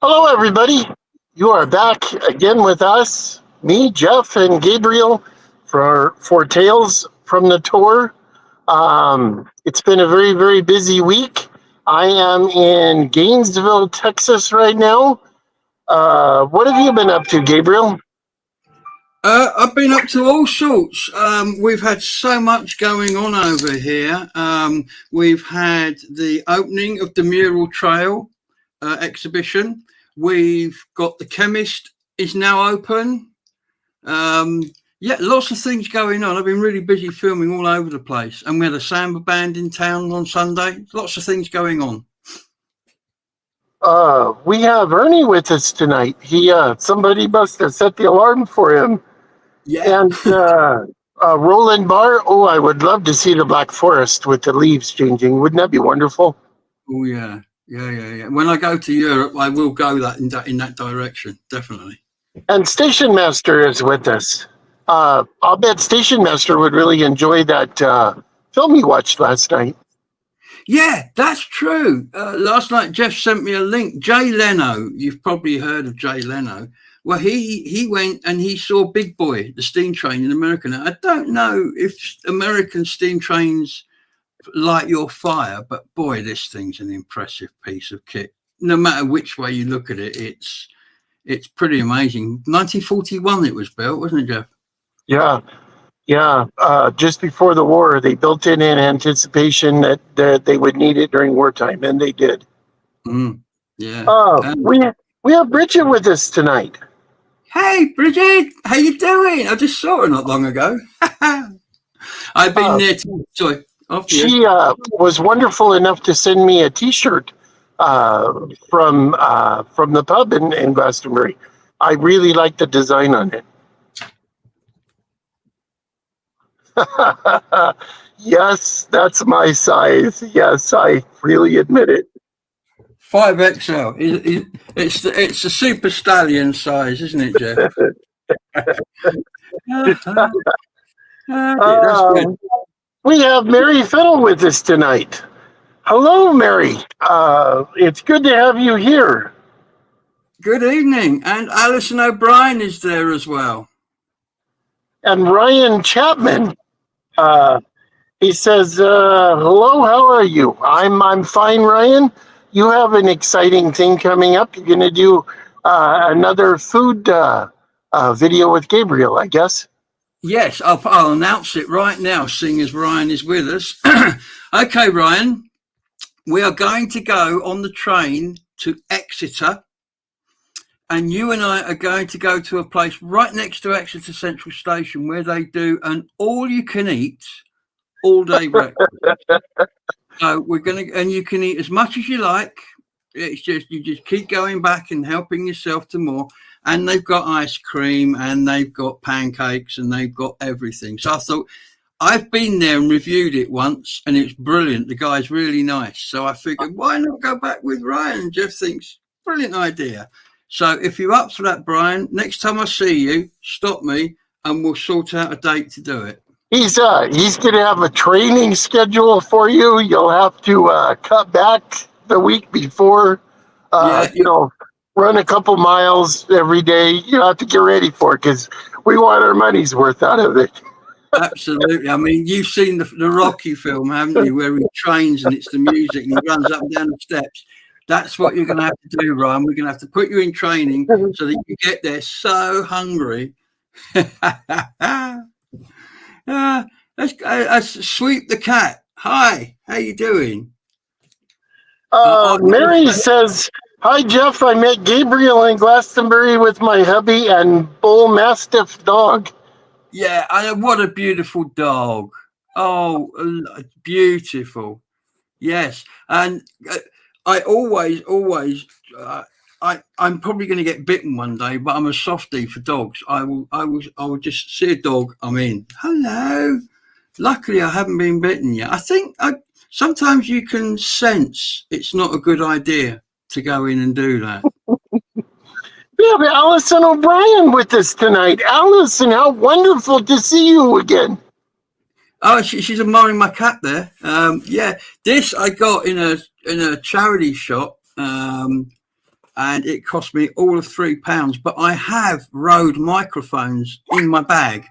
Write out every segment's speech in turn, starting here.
Hello, everybody. You are back again with us, me, Jeff, and Gabriel, for Tales from the Tour. It's been a very, very busy week. I am in Gainesville, Texas right now. What have you been up to, Gabriel? I've been up to all sorts. We've had so much going on over here. We've had the opening of the Mural Trail exhibition. We've got the Chemist is now open. Yeah, lots of things going on. I've been really busy filming all over the place. And we had a samba band in town on Sunday. Lots of things going on. We have Ernie with us tonight. Somebody must have set the alarm for him. Yeah. And Roland Barr. Oh, I would love to see the Black Forest with the leaves changing. Wouldn't that be wonderful? Oh, yeah. Yeah. When I go to Europe, I will go in that direction, definitely. And Station Master is with us. I'll bet Station Master would really enjoy that film you watched last night. Yeah, that's true. Last night, Jeff sent me a link. Jay Leno, you've probably heard of Jay Leno. Well, he went and he saw Big Boy, the steam train in America. Now, I don't know if American steam trains light your fire, but boy, this thing's an impressive piece of kit. No matter which way you look at it, it's pretty amazing. 1941 it was built, wasn't it, Jeff? Yeah. Just before the war, they built it in anticipation that they would need it during wartime, and they did. Yeah. We have Bridget with us tonight. Hey, Bridget, how you doing? I just saw her not long ago. I've been there too. Sorry. She was wonderful enough to send me a T-shirt from the pub in Glastonbury. I really like the design on it. Yes, that's my size. Yes, I really admit it. 5XL. It's a super stallion size, isn't it, Jeff? That's good. We have Mary Fiddle with us tonight. Hello, Mary. It's good to have you here. Good evening. And Alison O'Brien is there as well. And Ryan Chapman. He says, hello, how are you? I'm fine, Ryan. You have an exciting thing coming up. You're going to do another food video with Gabriel, I guess. Yes, I'll announce it right now, seeing as Ryan is with us. Okay, Ryan, we are going to go on the train to Exeter, and you and I are going to go to a place right next to Exeter Central Station where they do an all-you-can-eat all-day breakfast. So we're going to, and you can eat as much as you like. It's just, you just keep going back and helping yourself to more. And they've got ice cream and they've got pancakes and they've got everything. So I thought, I've been there and reviewed it once and it's brilliant. The guy's really nice. So I figured, why not go back with Ryan? Jeff thinks, brilliant idea. So if you're up for that, Brian, next time I see you, stop me and we'll sort out a date to do it. He's going to have a training schedule for you. You'll have to cut back the week before, run a couple miles every day. You have to get ready for it because we want our money's worth out of it. Absolutely. I mean, you've seen the Rocky film, haven't you, where he trains and it's the music and he runs up and down the steps. That's what you're going to have to do, Ryan. We're going to have to put you in training so that you get there so hungry. Let's sweep the cat. Hi, how you doing? Mary says, hi, Jeff. I met Gabriel in Glastonbury with my hubby and bull mastiff dog. Yeah, what a beautiful dog. Oh, beautiful. Yes. And I always, I'm probably going to get bitten one day, but I'm a softie for dogs. I will just see a dog. I'm in. Hello. Luckily, I haven't been bitten yet. I think sometimes you can sense it's not a good idea to go in and do that. We have Alison O'Brien with us tonight. Alison, how wonderful to see you again. Oh, she's admiring my cat there. Yeah, this I got in a charity shop. and it cost me all of £3. But I have Rode microphones in my bag,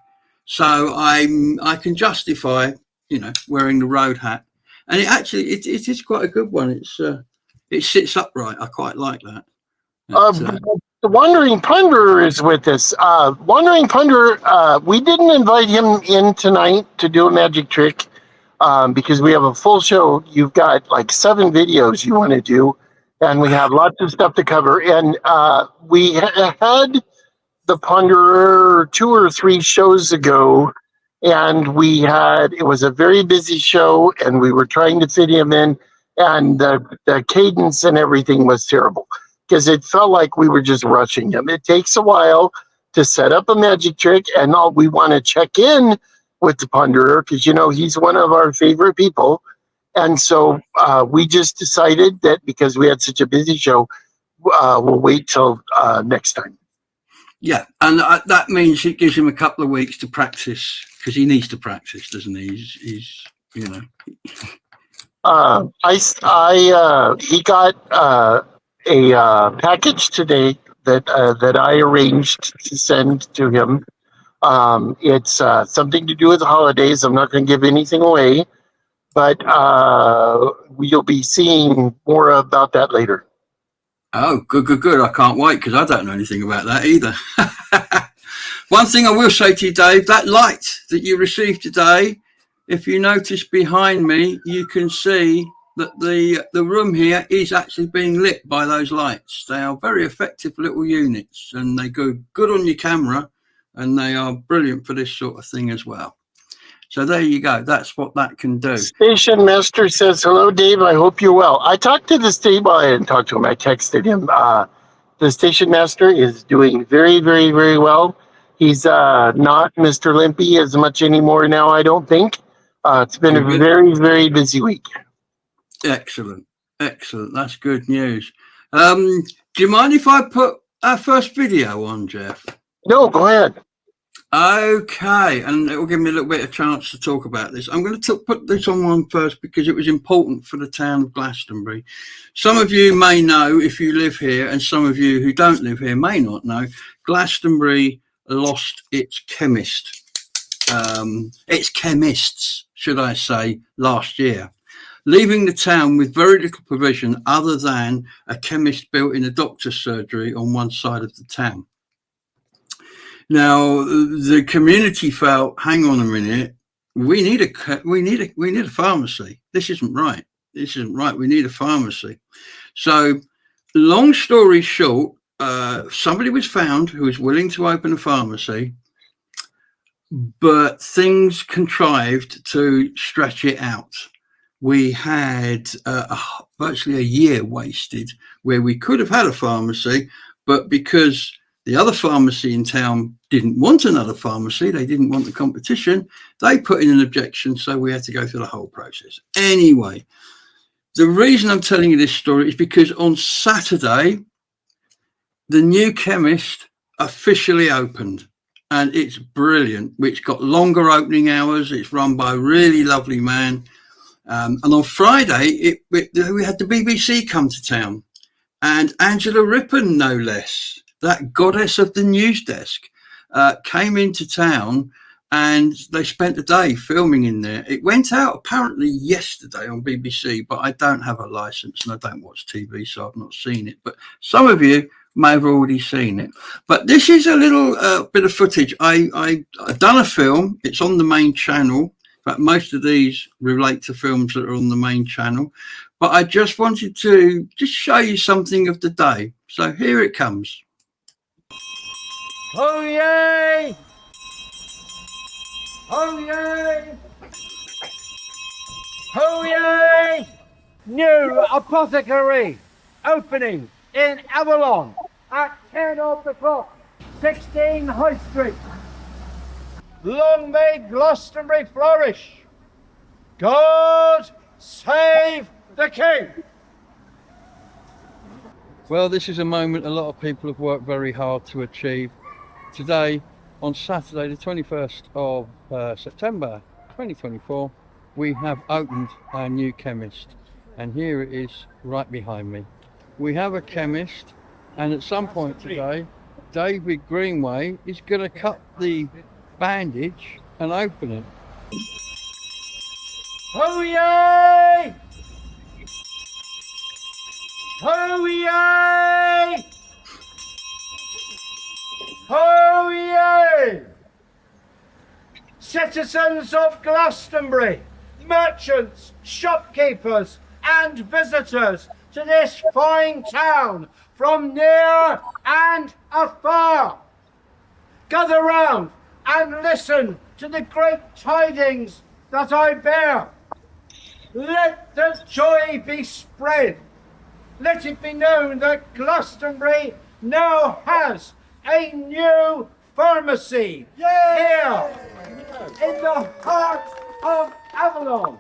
so I can justify, wearing the Rode hat. And it is quite a good one. It sits upright. I quite like that. The Wandering Ponderer is with us. Wandering Ponderer, we didn't invite him in tonight to do a magic trick because we have a full show. You've got like 7 videos you want to do, and we have lots of stuff to cover. And we had the Ponderer 2 or 3 shows ago, and it was a very busy show, and we were trying to fit him in, and the cadence and everything was terrible because it felt like we were just rushing him. It takes a while to set up a magic trick, and we want to check in with the Ponderer because, he's one of our favorite people. And so we just decided that because we had such a busy show, we'll wait till next time. Yeah, and that means it gives him a couple of weeks to practice because he needs to practice, doesn't he? He's He got a package today that I arranged to send to him. It's something to do with the holidays. I'm not going to give anything away, but you'll be seeing more about that later. Oh, good. I can't wait because I don't know anything about that either. One thing I will say to you, Dave, that light that you received today, if you notice behind me, you can see that the room here is actually being lit by those lights. They are very effective little units, and they go good on your camera, and they are brilliant for this sort of thing as well. So there you go. That's what that can do. Station Master says, hello, Dave. I hope you're well. I talked to the station. Well, I didn't talk to him. I texted him. The Station Master is doing very, very, very well. He's not Mr. Limpy as much anymore now, I don't think. It's been a very, very busy week. Excellent. That's good news. Do you mind if I put our first video on, Jeff? No, go ahead. Okay, and it will give me a little bit of chance to talk about this. I'm going to put this on one first because it was important for the town of Glastonbury. Some of you may know if you live here, and some of you who don't live here may not know, Glastonbury lost its chemists, should I say, last year, leaving the town with very little provision other than a chemist built in a doctor's surgery on one side of the town. Now, the community felt, hang on a minute, we need a pharmacy. This isn't right. We need a pharmacy. So, long story short, somebody was found who was willing to open a pharmacy, but things contrived to stretch it out. We had virtually a year wasted where we could have had a pharmacy, but because the other pharmacy in town didn't want another pharmacy, they didn't want the competition, they put in an objection, so we had to go through the whole process. Anyway, the reason I'm telling you this story is because on Saturday, the new chemist officially opened, and it's brilliant. It's got longer opening hours. It's run by a really lovely man. And on Friday, we had the BBC come to town, and Angela Rippon, no less, that goddess of the news desk, came into town, and they spent the day filming in there. It went out apparently yesterday on BBC, but I don't have a license and I don't watch TV, so I've not seen it. But some of you may have already seen it. But this is a little bit of footage. I've done a film. It's on the main channel. In fact, most of these relate to films that are on the main channel. But I just wanted to just show you something of the day. So here it comes. Oh yay! Oh yay! Oh yay! New apothecary opening in Avalon at 10 of the clock, 16 High Street. Long may Glastonbury flourish. God save the King. Well, this is a moment a lot of people have worked very hard to achieve. Today, on Saturday, the 21st of September 2024, we have opened our new chemist. And here it is right behind me. We have a chemist And at some point today, David Greenway is going to cut the bandage and open it. Hooray! Hooray! Hooray! Citizens of Glastonbury, merchants, shopkeepers, and visitors to this fine town from near and afar, gather round and listen to the great tidings that I bear. Let the joy be spread. Let it be known that Glastonbury now has a new pharmacy here in the heart of Avalon.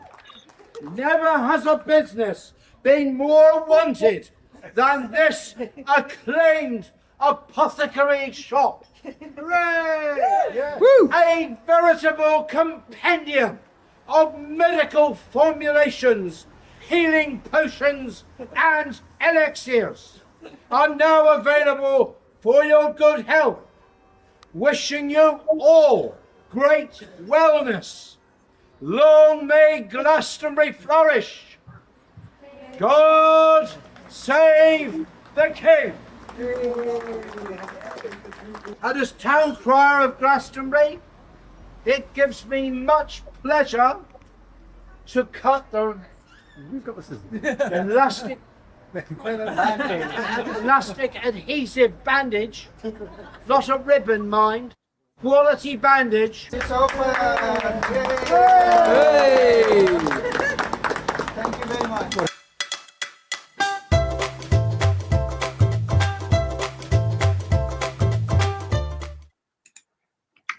Never has a business been more wanted than this acclaimed apothecary shop. Hooray! A veritable compendium of medical formulations, healing potions, and elixirs are now available for your good health. Wishing you all great wellness. Long may Glastonbury flourish. God save the King. And as town crier of Glastonbury, it gives me much pleasure to cut the elastic adhesive bandage, not a ribbon, mind, quality bandage. It's open! Hey! Thank you very much.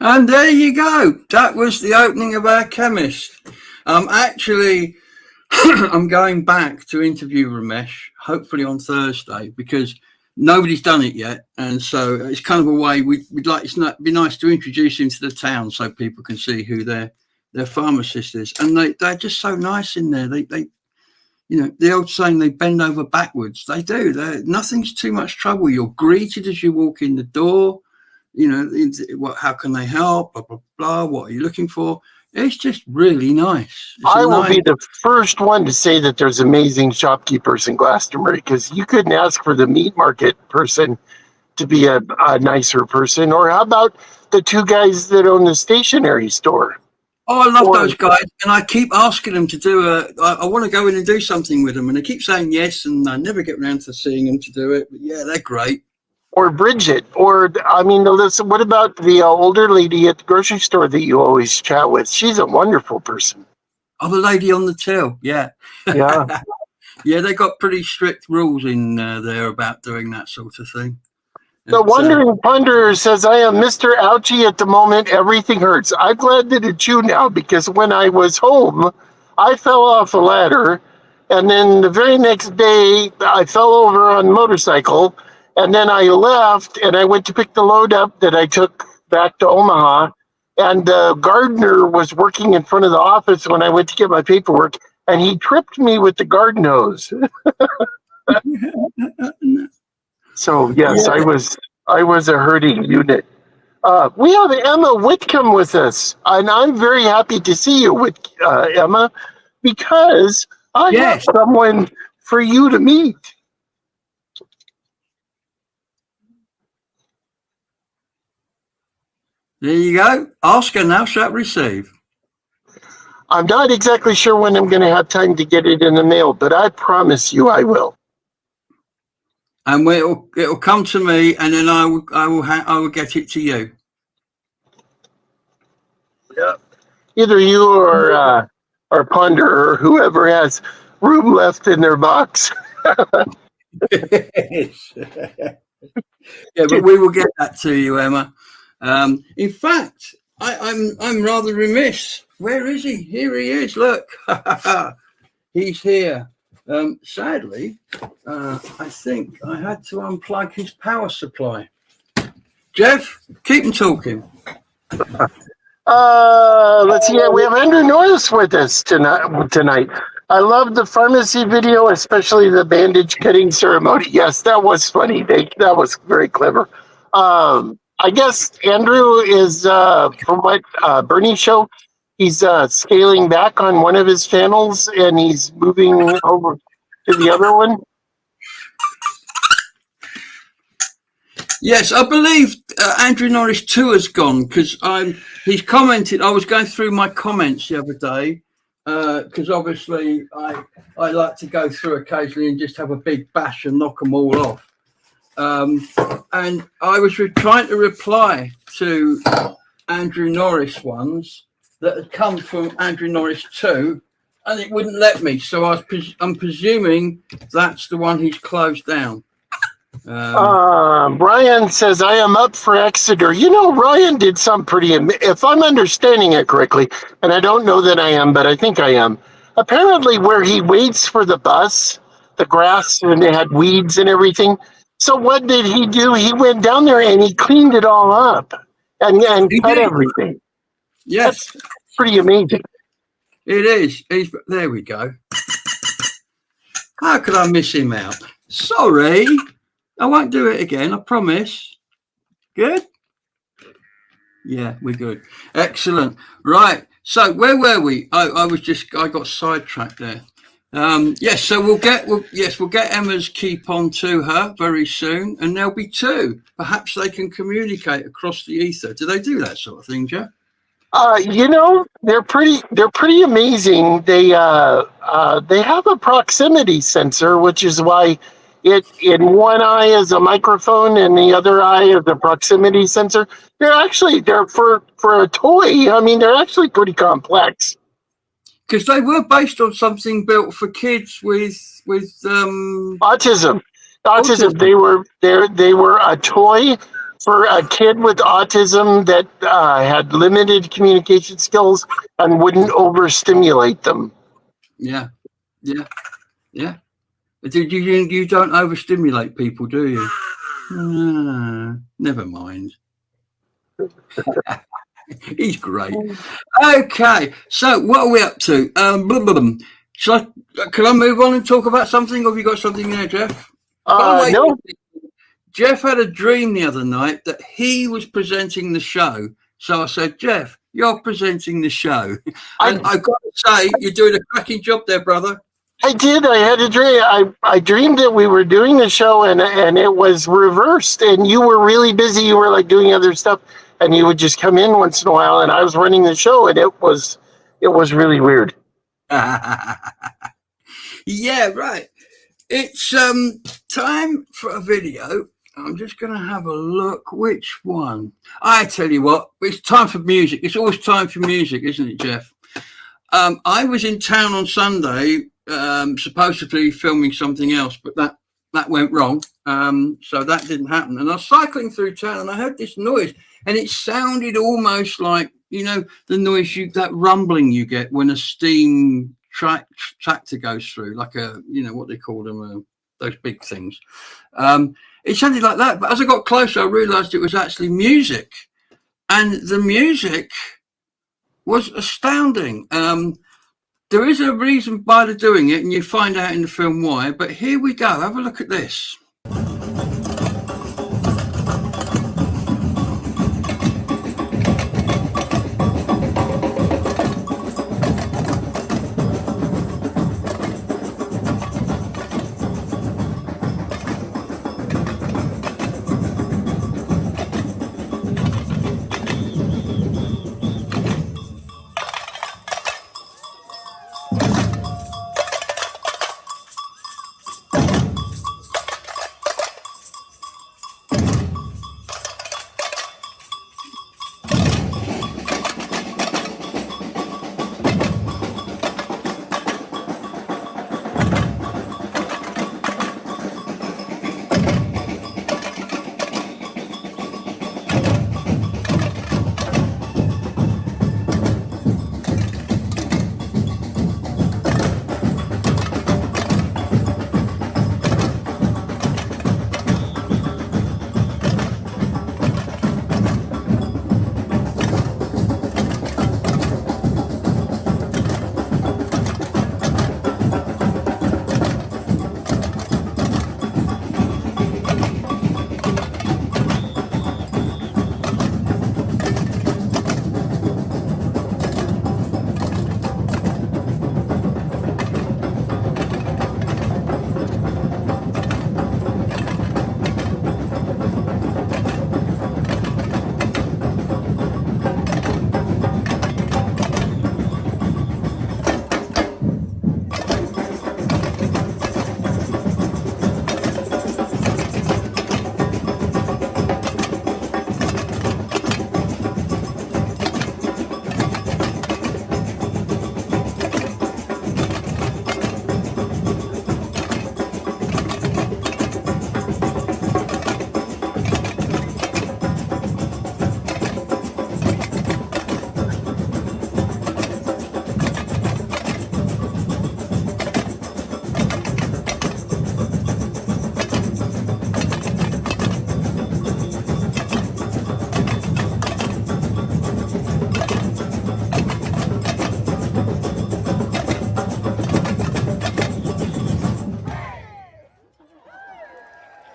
And there you go. That was the opening of our chemist. Actually, I'm going back to interview Ramesh, hopefully on Thursday, because nobody's done it yet. And so it's kind of a way we'd like, be nice to introduce him to the town so people can see who their pharmacist is. And they're just so nice in there. They you know, the old saying, they bend over backwards. They do. Nothing's too much trouble. You're greeted as you walk in the door. You know, how can they help? Blah, blah, blah. What are you looking for? It's just really nice. I will be the first one to say that there's amazing shopkeepers in Glastonbury, because you couldn't ask for the meat market person to be a nicer person. Or how about the two guys that own the stationery store? Oh, I love those guys. And I keep asking them to do I want to go in and do something with them. And they keep saying yes, and I never get around to seeing them to do it. But yeah, they're great. Or Bridget, or, I mean, listen, what about the older lady at the grocery store that you always chat with? She's a wonderful person. Oh, the lady on the till, yeah. Yeah. Yeah, they got pretty strict rules in there about doing that sort of thing. The Wandering Ponderer says, I am Mr. Ouchie at the moment. Everything hurts. I'm glad that it's you now, because when I was home, I fell off a ladder. And then the very next day, I fell over on a motorcycle. And then I left and I went to pick the load up that I took back to Omaha. And the gardener was working in front of the office when I went to get my paperwork, and he tripped me with the garden hose. So yes, yeah. I was a hurting unit. We have Emma Whitcomb with us, and I'm very happy to see you with Emma, because I have someone for you to meet. There you go. Ask and thou shalt receive. I'm not exactly sure when I'm going to have time to get it in the mail, but I promise you I will. And it'll come to me, and then I will get it to you. Yeah. Either you or Ponder or whoever has room left in their box. Yeah, but we will get that to you, Emma. In fact, I'm rather remiss. Where is he? Here he is. Look, he's here. Sadly, I think I had to unplug his power supply. Jeff, keep him talking. Let's see. We have Andrew Norris with us tonight. I love the pharmacy video, especially the bandage cutting ceremony. Yes, that was funny. That was very clever. I guess Andrew is, from what Bernie showed, he's scaling back on one of his channels and he's moving over to the other one. Yes, I believe Andrew Norris 2 has gone because he's commented. I was going through my comments the other day because obviously I like to go through occasionally and just have a big bash and knock them all off. And I was trying to reply to Andrew Norris ones that had come from Andrew Norris 2, and it wouldn't let me. So I'm presuming that's the one he's closed down. Brian says, I am up for Exeter. You know, Ryan did some pretty, if I'm understanding it correctly, and I don't know that I am, but I think I am. Apparently where he waits for the bus, the grass, and it had weeds and everything. So what did he do? He went down there and he cleaned it all up and cut everything. Yes. That's pretty amazing. It is. There we go. How could I miss him out? Sorry. I won't do it again, I promise. Good? Yeah, we're good. Excellent. Right. So where were we? I got sidetracked there. Yes, so we'll get Emma's keep on to her very soon, and there'll be 2. Perhaps they can communicate across the ether. Do they do that sort of thing, Jeff? You know, they're pretty amazing. They have a proximity sensor, which is why it in one eye is a microphone and the other eye is a proximity sensor. They're for a toy. I mean, they're actually pretty complex. Because they were based on something built for kids with autism. They were a toy for a kid with autism that had limited communication skills and wouldn't overstimulate them. Yeah. You don't overstimulate people, do you? Never mind. He's great. Okay, so what are we up to? Can I move on and talk about something, or have you got something there, Jeff? No. Jeff had a dream the other night that he was presenting the show. So I said, Jeff, you're presenting the show. And I've got to say, you're doing a cracking job there, brother. I did. I had a dream. I dreamed that we were doing the show and it was reversed and you were really busy. You were like doing other stuff and you would just come in once in a while and I was running the show and it was really weird. Yeah, right. It's time for a video. I'm just going to have a look. Which one? I tell you what, it's time for music. It's always time for music, isn't it, Jeff? I was in town on Sunday, supposedly filming something else, but that went wrong. So that didn't happen. And I was cycling through town and I heard this noise and it sounded almost like, you know, the noise that rumbling you get when a steam tractor goes through, like a, you know, what they call them, those big things. It sounded like that, but as I got closer, I realized it was actually music, and the music was astounding. There is a reason why they're doing it, and you find out in the film why, but here we go. Have a look at this.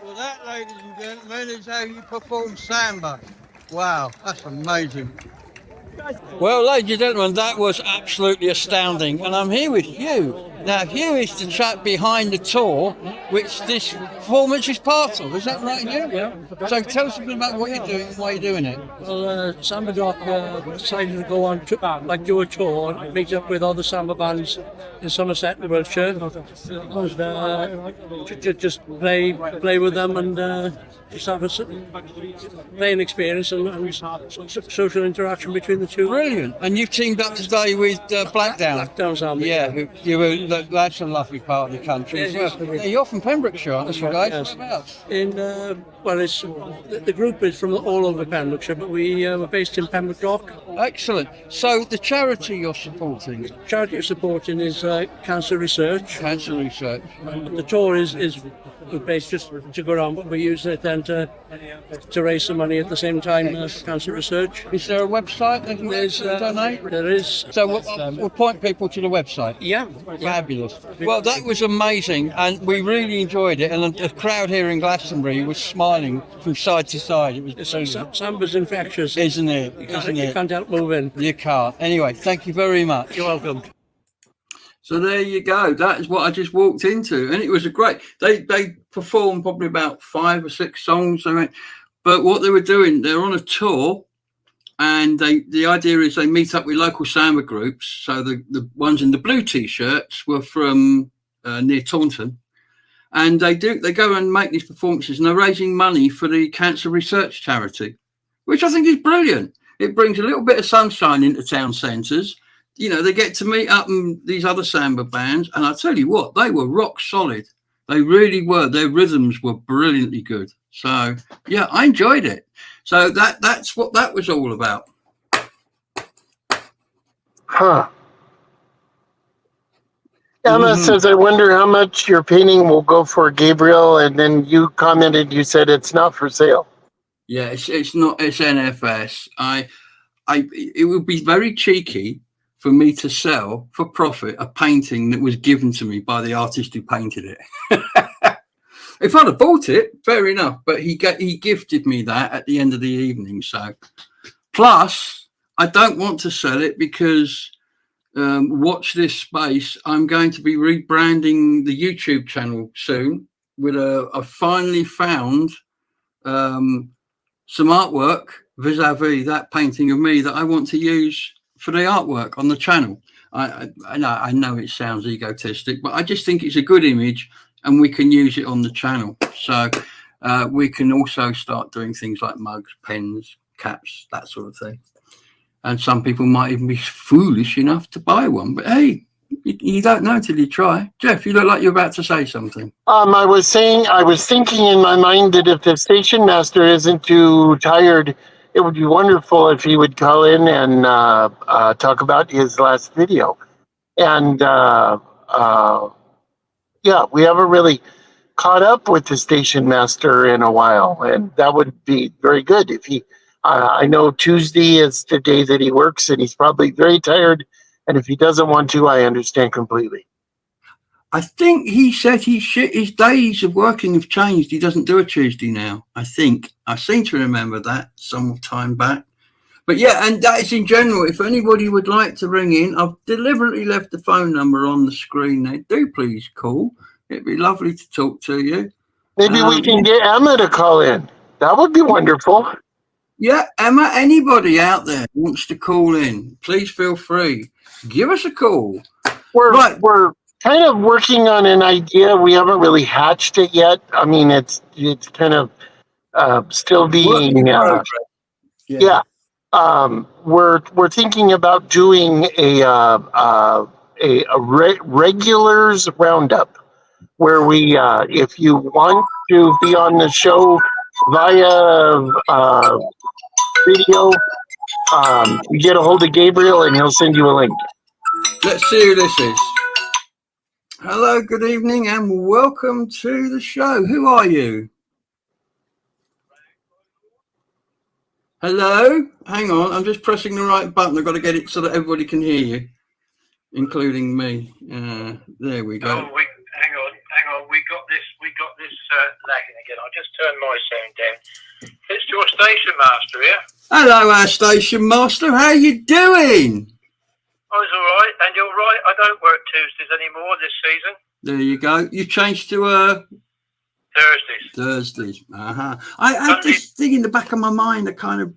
Well, that, ladies and gentlemen, is how you perform samba. Wow, that's amazing. Well, ladies and gentlemen, that was absolutely astounding. And I'm here with Hugh. Now, Hugh is the chap behind the tour, which this performance is part of. Is that right, Hugh? Yeah. So tell us a bit about what you're doing and why you're doing it. Well, Samba Doc decided to go on do a tour and meet up with other samba bands in Somerset and Wiltshire. And, just play with them and just have a playing experience and social interaction between the two. Brilliant. And you've teamed up today with Blackdown. Blackdown Samba. Yeah, that's a lovely part of the country as well. Yeah, You're from Pembrokeshire, aren't you guys? Yes. Whereabouts? Well, it's the group is from all over Pembrokeshire, but we were based in Pembroke Dock. Excellent. So the charity you're supporting? Charity you're supporting is Cancer Research. Cancer Research. The tour is based just to go around, but we use it then to raise some money at the same time as Cancer Research. Is there a website they can donate? There is. So we'll point people to the website. Yeah. Fabulous. Well, that was amazing, and we really enjoyed it. And the crowd here in Glastonbury was smiling from side to side. It was brilliant. Samba's infectious. Isn't it? You can't help moving. You can't. Anyway, thank you very much. You're welcome. So there you go. That is what I just walked into, and it was a great. They performed probably about 5 or 6 songs. But what they were doing, they're on a tour, and the idea is they meet up with local samba groups. So the ones in the blue t-shirts were from near Taunton, and they go and make these performances, and they're raising money for the Cancer Research Charity, which I think is brilliant. It brings a little bit of sunshine into town centres. You know, they get to meet up in these other samba bands, and I tell you what, they were rock solid. They really were. Their rhythms were brilliantly good. So yeah, I enjoyed it. So that's what that was all about. Huh. Emma says, I wonder how much your painting will go for, Gabriel. And then you commented, you said it's not for sale. Yeah, it's not. It's NFS. It would be very cheeky for me to sell for profit a painting that was given to me by the artist who painted it. If I'd have bought it, fair enough. But he gifted me that at the end of the evening. So, plus, I don't want to sell it because watch this space. I'm going to be rebranding the YouTube channel soon with I finally found some artwork vis-a-vis that painting of me that I want to use for the artwork on the channel. I know it sounds egotistic, but I just think it's a good image and we can use it on the channel. So we can also start doing things like mugs, pens, caps, that sort of thing. And some people might even be foolish enough to buy one. But hey, you don't know till you try. Jeff, you look like you're about to say something. I was thinking in my mind that if the station master isn't too tired, it would be wonderful if he would call in and talk about his last video. And yeah, we haven't really caught up with the station master in a while, and that would be very good if he. I know Tuesday is the day that he works, and he's probably very tired. And if he doesn't want to, I understand completely. I think he said his days of working have changed. He doesn't do a Tuesday now. I think I seem to remember that some time back. But yeah, and that is in general. If anybody would like to ring in, I've deliberately left the phone number on the screen there. Do please call. It'd be lovely to talk to you. Maybe we can get Emma to call in. That would be wonderful. Yeah, Emma, anybody out there wants to call in, please feel free. Give us a call. We're kind of working on an idea. We haven't really hatched it yet. I mean, it's kind of still being yeah. We're thinking about doing a regulars roundup where we if you want to be on the show via video, you get a hold of Gabriel and he'll send you a link. Let's see who this is. Hello, good evening, and welcome to the show. Who are you? Hello? Hang on, I'm just pressing the right button. I've got to get it so that everybody can hear you, including me. There we go. Oh, hang on. We got this lagging again. I'll just just turn my sound down. It's your station master here. Hello, our station master. How you doing? I was all right, and you're right. I don't work Tuesdays anymore this season. There you go. You changed to Thursdays. Thursdays. I had this thing in the back of my mind that kind of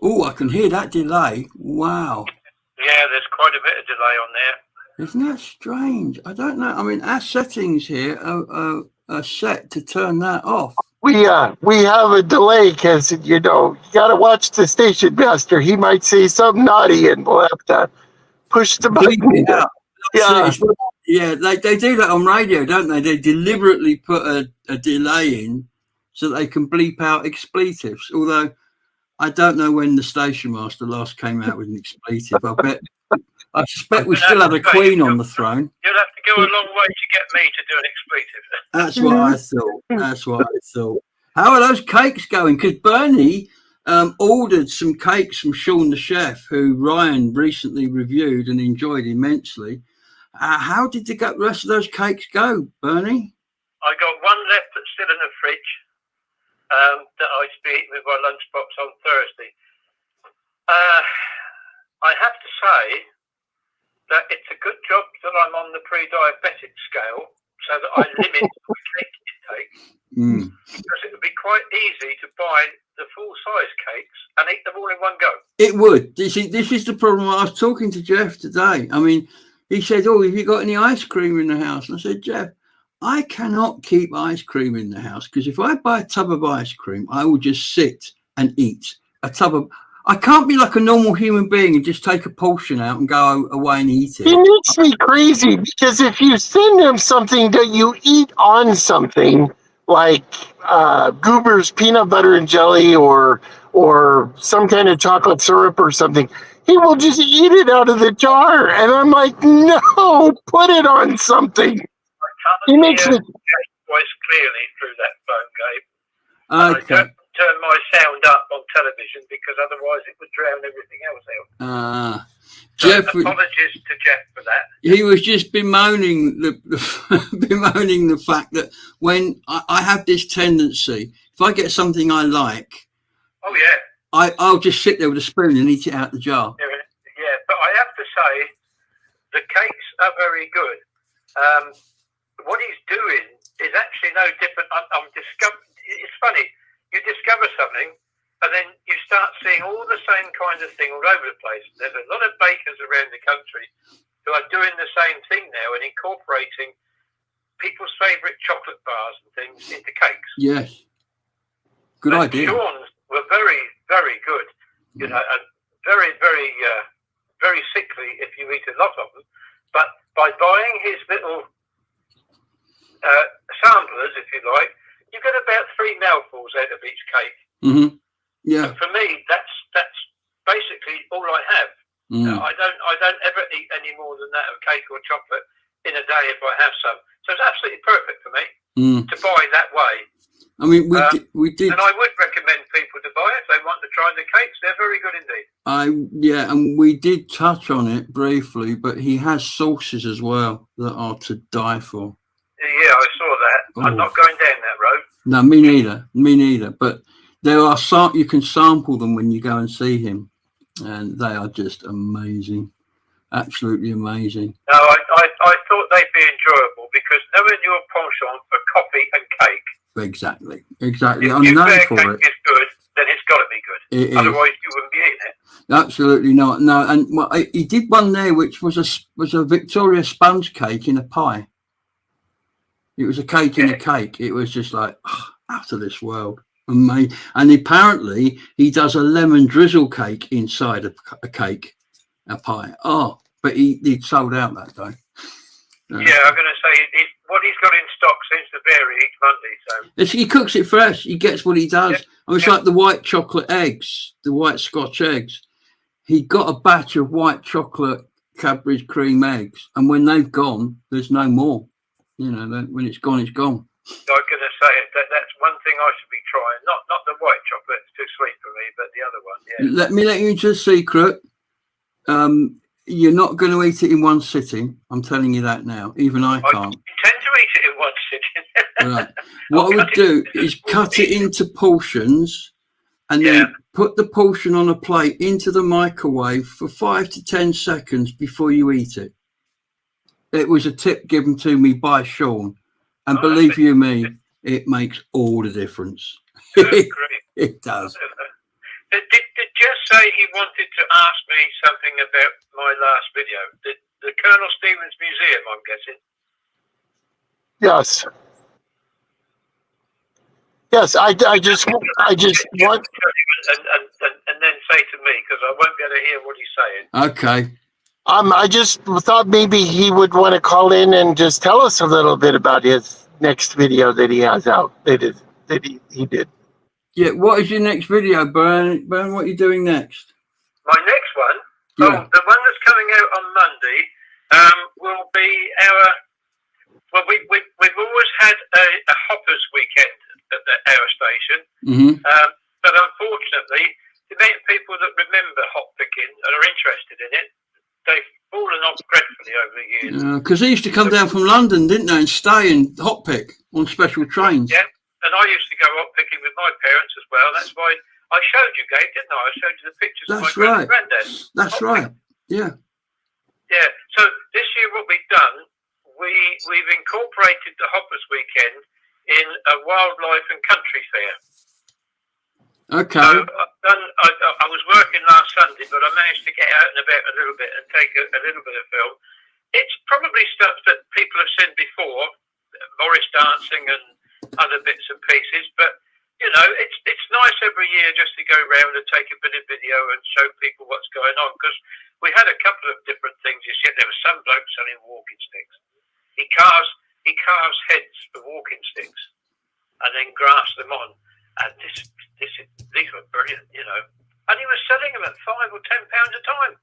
Oh, I can hear that delay. Wow. Yeah, there's quite a bit of delay on there. Isn't that strange? I don't know. I mean, our settings here are set to turn that off. We have a delay because, you got to watch the station master. He might say something naughty and we'll have to push the button. Yeah, they do that on radio, don't they? They deliberately put a delay in so they can bleep out expletives. Although I don't know when the station master last came out with an expletive. I suspect we still have a queen on the throne. You'll have to go a long way to get me to do an expletive. That's what I thought. That's what I thought. How are those cakes going? Because Bernie ordered some cakes from Sean the chef, who Ryan recently reviewed and enjoyed immensely. How did the rest of those cakes go, Bernie? I got one left that's still in the fridge that I should be eating with my lunchbox on Thursday. I have to say that it's a good job that I'm on the pre-diabetic scale so that I limit my cake intake. Because it would be quite easy to buy the full-size cakes and eat them all in one go. It would. This is the problem. I was talking to Jeff today. I mean, he said, "Oh, have you got any ice cream in the house?" And I said, "Jeff, I cannot keep ice cream in the house because if I buy a tub of ice cream, I will just sit and eat a tub of. I can't be like a normal human being and just take a portion out and go away and eat it." He makes me crazy because if you send him something that you eat on something like Goober's peanut butter and jelly or some kind of chocolate syrup or something, he will just eat it out of the jar. And I'm like, no, put it on something. He makes me voice clearly through that phone, Gabe. Okay. I don't turn my sound up on television because otherwise it would drown everything else out. Jeff, apologies to Jeff for that. He was just bemoaning bemoaning the fact that when I have this tendency, if I get something I like, oh yeah, I'll just sit there with a spoon and eat it out the jar. Yeah, but I have to say the cakes are very good. What he's doing is actually no different. It's funny. You discover something, and then you start seeing all the same kind of thing all over the place. There's a lot of bakers around the country who are doing the same thing now and incorporating people's favourite chocolate bars and things into cakes. Yes. Good idea. Sean's were very, very good. You know, and very, very, very sickly if you eat a lot of them. But by buying his little samplers, if you like, you get about 3 mouthfuls out of each cake. Mm-hmm. Yeah. And for me, that's basically all I have. I don't ever eat any more than that of cake or chocolate in a day if I have some. So it's absolutely perfect for me to buy that way. I mean, we did, and I would recommend people to buy it if they want to try the cakes. They're very good indeed. And we did touch on it briefly, but he has sauces as well that are to die for. Yeah, I saw that. Oh. I'm not going down that road. No, me neither. But there are you can sample them when you go and see him, and they are just amazing, absolutely amazing. No, I thought they'd be enjoyable because knowing your penchant for coffee and cake. Exactly. If I'm known for cake it. is good, then it's got to be good. Otherwise, you wouldn't be eating it. Absolutely not. No, and he did one there which was a Victoria sponge cake in a pie. It was a cake in a cake. It was just like out of this world. Amazing. And apparently he does a lemon drizzle cake inside a cake, a pie. Oh, but he sold out that day. Yeah, I'm going to say what he's got in stock seems to vary each Monday. So he cooks it fresh. He gets what he does. Yeah. I mean, it's like the white chocolate eggs, the white Scotch eggs. He got a batch of white chocolate Cadbury's cream eggs, and when they've gone, there's no more. You know, when it's gone, it's gone. I'm going to say that's one thing I should be trying. Not the white chocolate; it's too sweet for me. But the other one, yeah. Let me let you into a secret. You're not going to eat it in one sitting. I'm telling you that now. Even I I can't. intend to eat it in one sitting. Right. What I would do is cut it into portions and Yeah. then put the portion on a plate into the microwave for 5 to 10 seconds before you eat it. It was a tip given to me by Sean. And Oh, believe okay. you me, it makes all the difference. Good grief. It does. Did Jeff say he wanted to ask me something about my last video? The Colonel Stevens Museum, I'm guessing. Yes. Yes, I just want, And then say to me, because I won't be able to hear what he's saying. Okay. I just thought maybe he would want to call in and just tell us a little bit about his next video that he has out, he did. Yeah, what is your next video, Bern? Bern, what are you doing next? My next one, Yeah. the one that's coming out on Monday, will be our. Well, we've always had a hoppers weekend at our station, Mm-hmm. but unfortunately, the amount of people that remember hop picking and are interested in it, they've fallen off dreadfully over the years. Because they used to come down from London, didn't they, and stay and hot pick on special trains. Yeah, and I used to go hop picking with my parents as well. That's why I showed you, Gabe, didn't I? I showed you the pictures That's of my right. granddad. That's hop right. Yeah. Yeah. So this year, what we've done, we've incorporated the Hoppers Weekend in a wildlife and country fair. Okay. So I was working last Sunday, but I managed to get out and about a little bit and take a little bit of film. It's probably stuff that people have seen before, Morris dancing and other bits and pieces, but you know, it's nice every year just to go round and take a bit of video and show people what's going on, because we had a couple of different things this year. There was some bloke selling walking sticks. He carves heads for walking sticks and then grafts them on. And these were brilliant, you know. And he was selling them at £5 or £10 a time.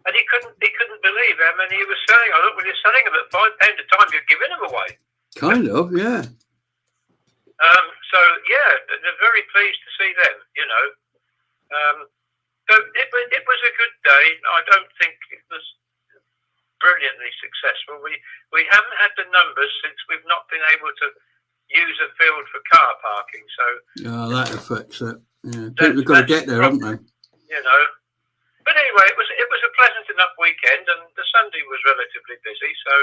And he couldn't believe how many he was selling. I thought, well, you're selling them at £5 a time, you're giving them away. Kind of, yeah. So yeah, they're very pleased to see them, you know. So it was a good day. I don't think it was brilliantly successful. We haven't had the numbers since we've not been able to use a field for car parking. So That affects it. Yeah. People have got to get there, haven't they? You know. But anyway, it was a pleasant enough weekend, and the Sunday was relatively busy. So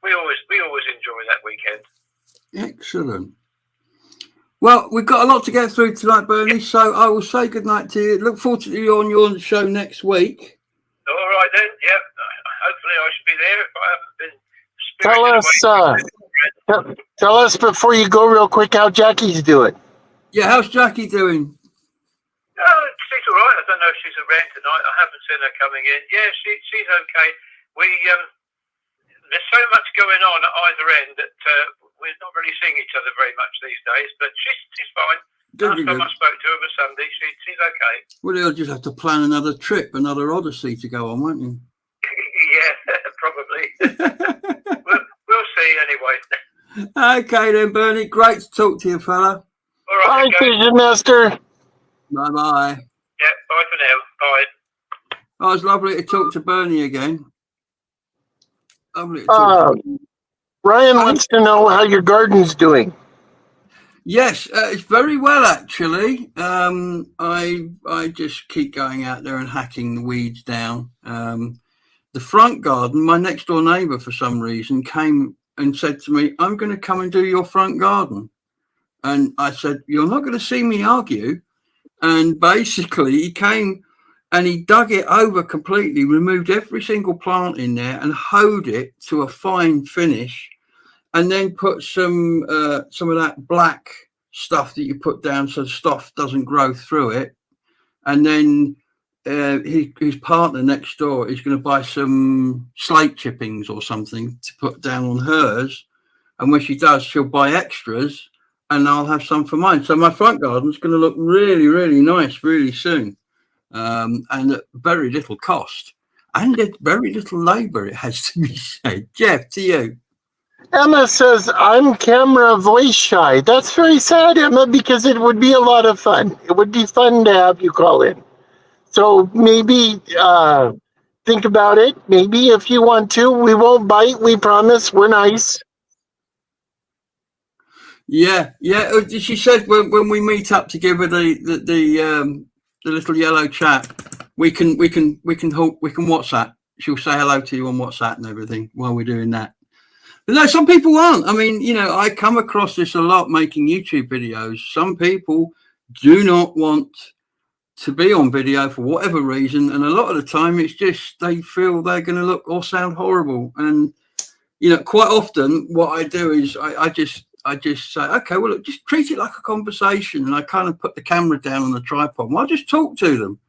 we always enjoy that weekend. Excellent. Well, we've got a lot to get through tonight, Bernie, so I will say good night to you. Look forward to you on your show next week. All right then. Yep. Hopefully I should be there if I haven't been spirited away. Tell us before you go real quick how Jackie's doing. Yeah, how's Jackie doing? Oh, she's all right. I don't know if she's around tonight. I haven't seen her coming in. Yeah, she's okay. There's so much going on at either end that we're not really seeing each other very much these days. But she's fine. Last time I spoke to her was Sunday. She's okay. Well, you'll just have to plan another trip, another Odyssey to go on, won't you? Yeah, probably. we'll see anyway. Okay then, Bernie. Great to talk to you, fella. All right. Bye, Pigeon Master. Bye-bye. Yeah, bye for now. Bye. Oh, it's lovely to talk to Bernie again. Lovely to talk to you. Ryan wants to know how your garden's doing. Yes, it's very well actually. I just keep going out there and hacking the weeds down. The front garden, my next door neighbour for some reason came and said to me, "I'm going to come and do your front garden." And I said, "You're not going to see me argue." And basically he came and he dug it over completely, removed every single plant in there and hoed it to a fine finish, and then put some of that black stuff that you put down so stuff doesn't grow through it. And then his partner next door is going to buy some slate chippings or something to put down on hers. And when she does, she'll buy extras and I'll have some for mine. So my front garden's going to look really, really nice really soon. And at very little cost and at very little labour, it has to be said. Jeff, to you. Emma says, I'm camera voice shy. That's very sad, Emma, because it would be a lot of fun. It would be fun to have you call in. So maybe think about it. Maybe if you want to, we won't bite. We promise. We're nice. Yeah. She said when we meet up together, the little yellow chap, we can WhatsApp. She'll say hello to you on WhatsApp and everything while we're doing that. But no, some people aren't. I mean, you know, I come across this a lot making YouTube videos. Some people do not want to be on video for whatever reason, and a lot of the time it's just they feel they're going to look or sound horrible. And you know, quite often what I do is I just say, okay, well, look, just treat it like a conversation, and I kind of put the camera down on the tripod and I just talk to them,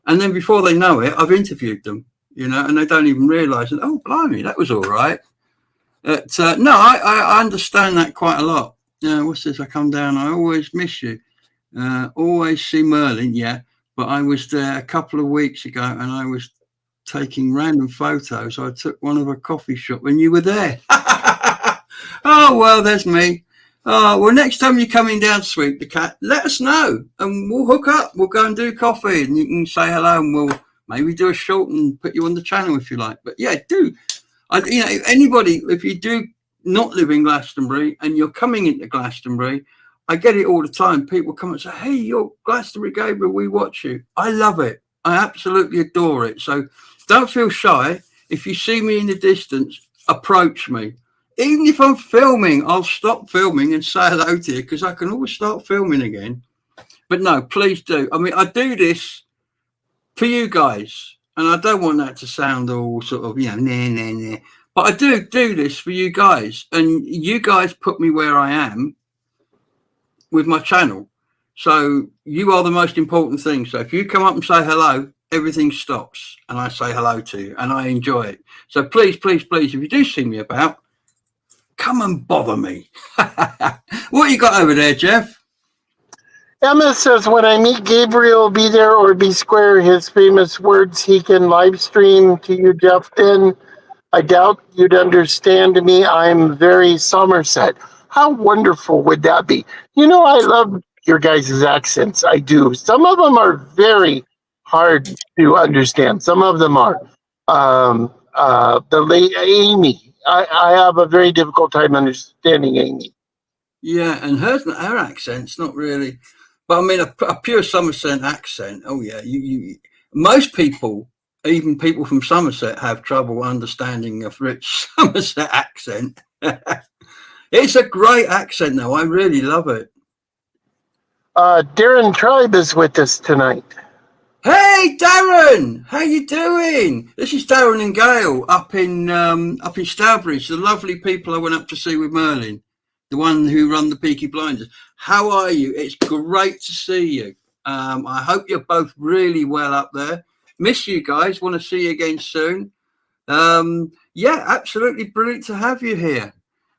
and then before they know it, I've interviewed them, you know, and they don't even realise that. Oh, blimey, that was all right. But no, I understand that quite a lot. What's this? I come down. I always miss you. Always see Merlin, yeah, but I was there a couple of weeks ago and I was taking random photos. I took one of a coffee shop when you were there. Oh, well, there's me. Oh, well, next time you're coming down to Sweep the Cat, let us know and we'll hook up. We'll go and do coffee and you can say hello and we'll maybe do a short and put you on the channel if you like. But yeah, do. You know, anybody, if you do not live in Glastonbury and you're coming into Glastonbury, I get it all the time. People come and say, hey, you're Glastonbury Gabriel, we watch you. I love it. I absolutely adore it. So don't feel shy. If you see me in the distance, approach me. Even if I'm filming, I'll stop filming and say hello to you because I can always start filming again. But no, please do. I mean, I do this for you guys. And I don't want that to sound all sort of, you know, nah. But I do this for you guys. And you guys put me where I am with my channel. So you are the most important thing. So if you come up and say hello, everything stops and I say hello to you and I enjoy it. So please, if you do see me about, come and bother me. What you got over there, Jeff? Emma says, when I meet Gabriel, be there or be square, his famous words he can live stream to you, Jeff. Then I doubt you'd understand me. I'm very Somerset. How wonderful would that be? You know, I love your guys' accents. I do. Some of them are very hard to understand. Some of them are. The late Amy. I have a very difficult time understanding Amy. Yeah, and her accent's not really, but I mean a pure Somerset accent. Oh yeah, you most people, even people from Somerset, have trouble understanding a rich Somerset accent. It's a great accent, though. I really love it. Darren Tribe is with us tonight. Hey, Darren, how you doing? This is Darren and Gail up in Stourbridge, the lovely people I went up to see with Merlin, the one who run the Peaky Blinders. How are you? It's great to see you. I hope you're both really well up there. Miss you guys. Want to see you again soon. Yeah, absolutely brilliant to have you here.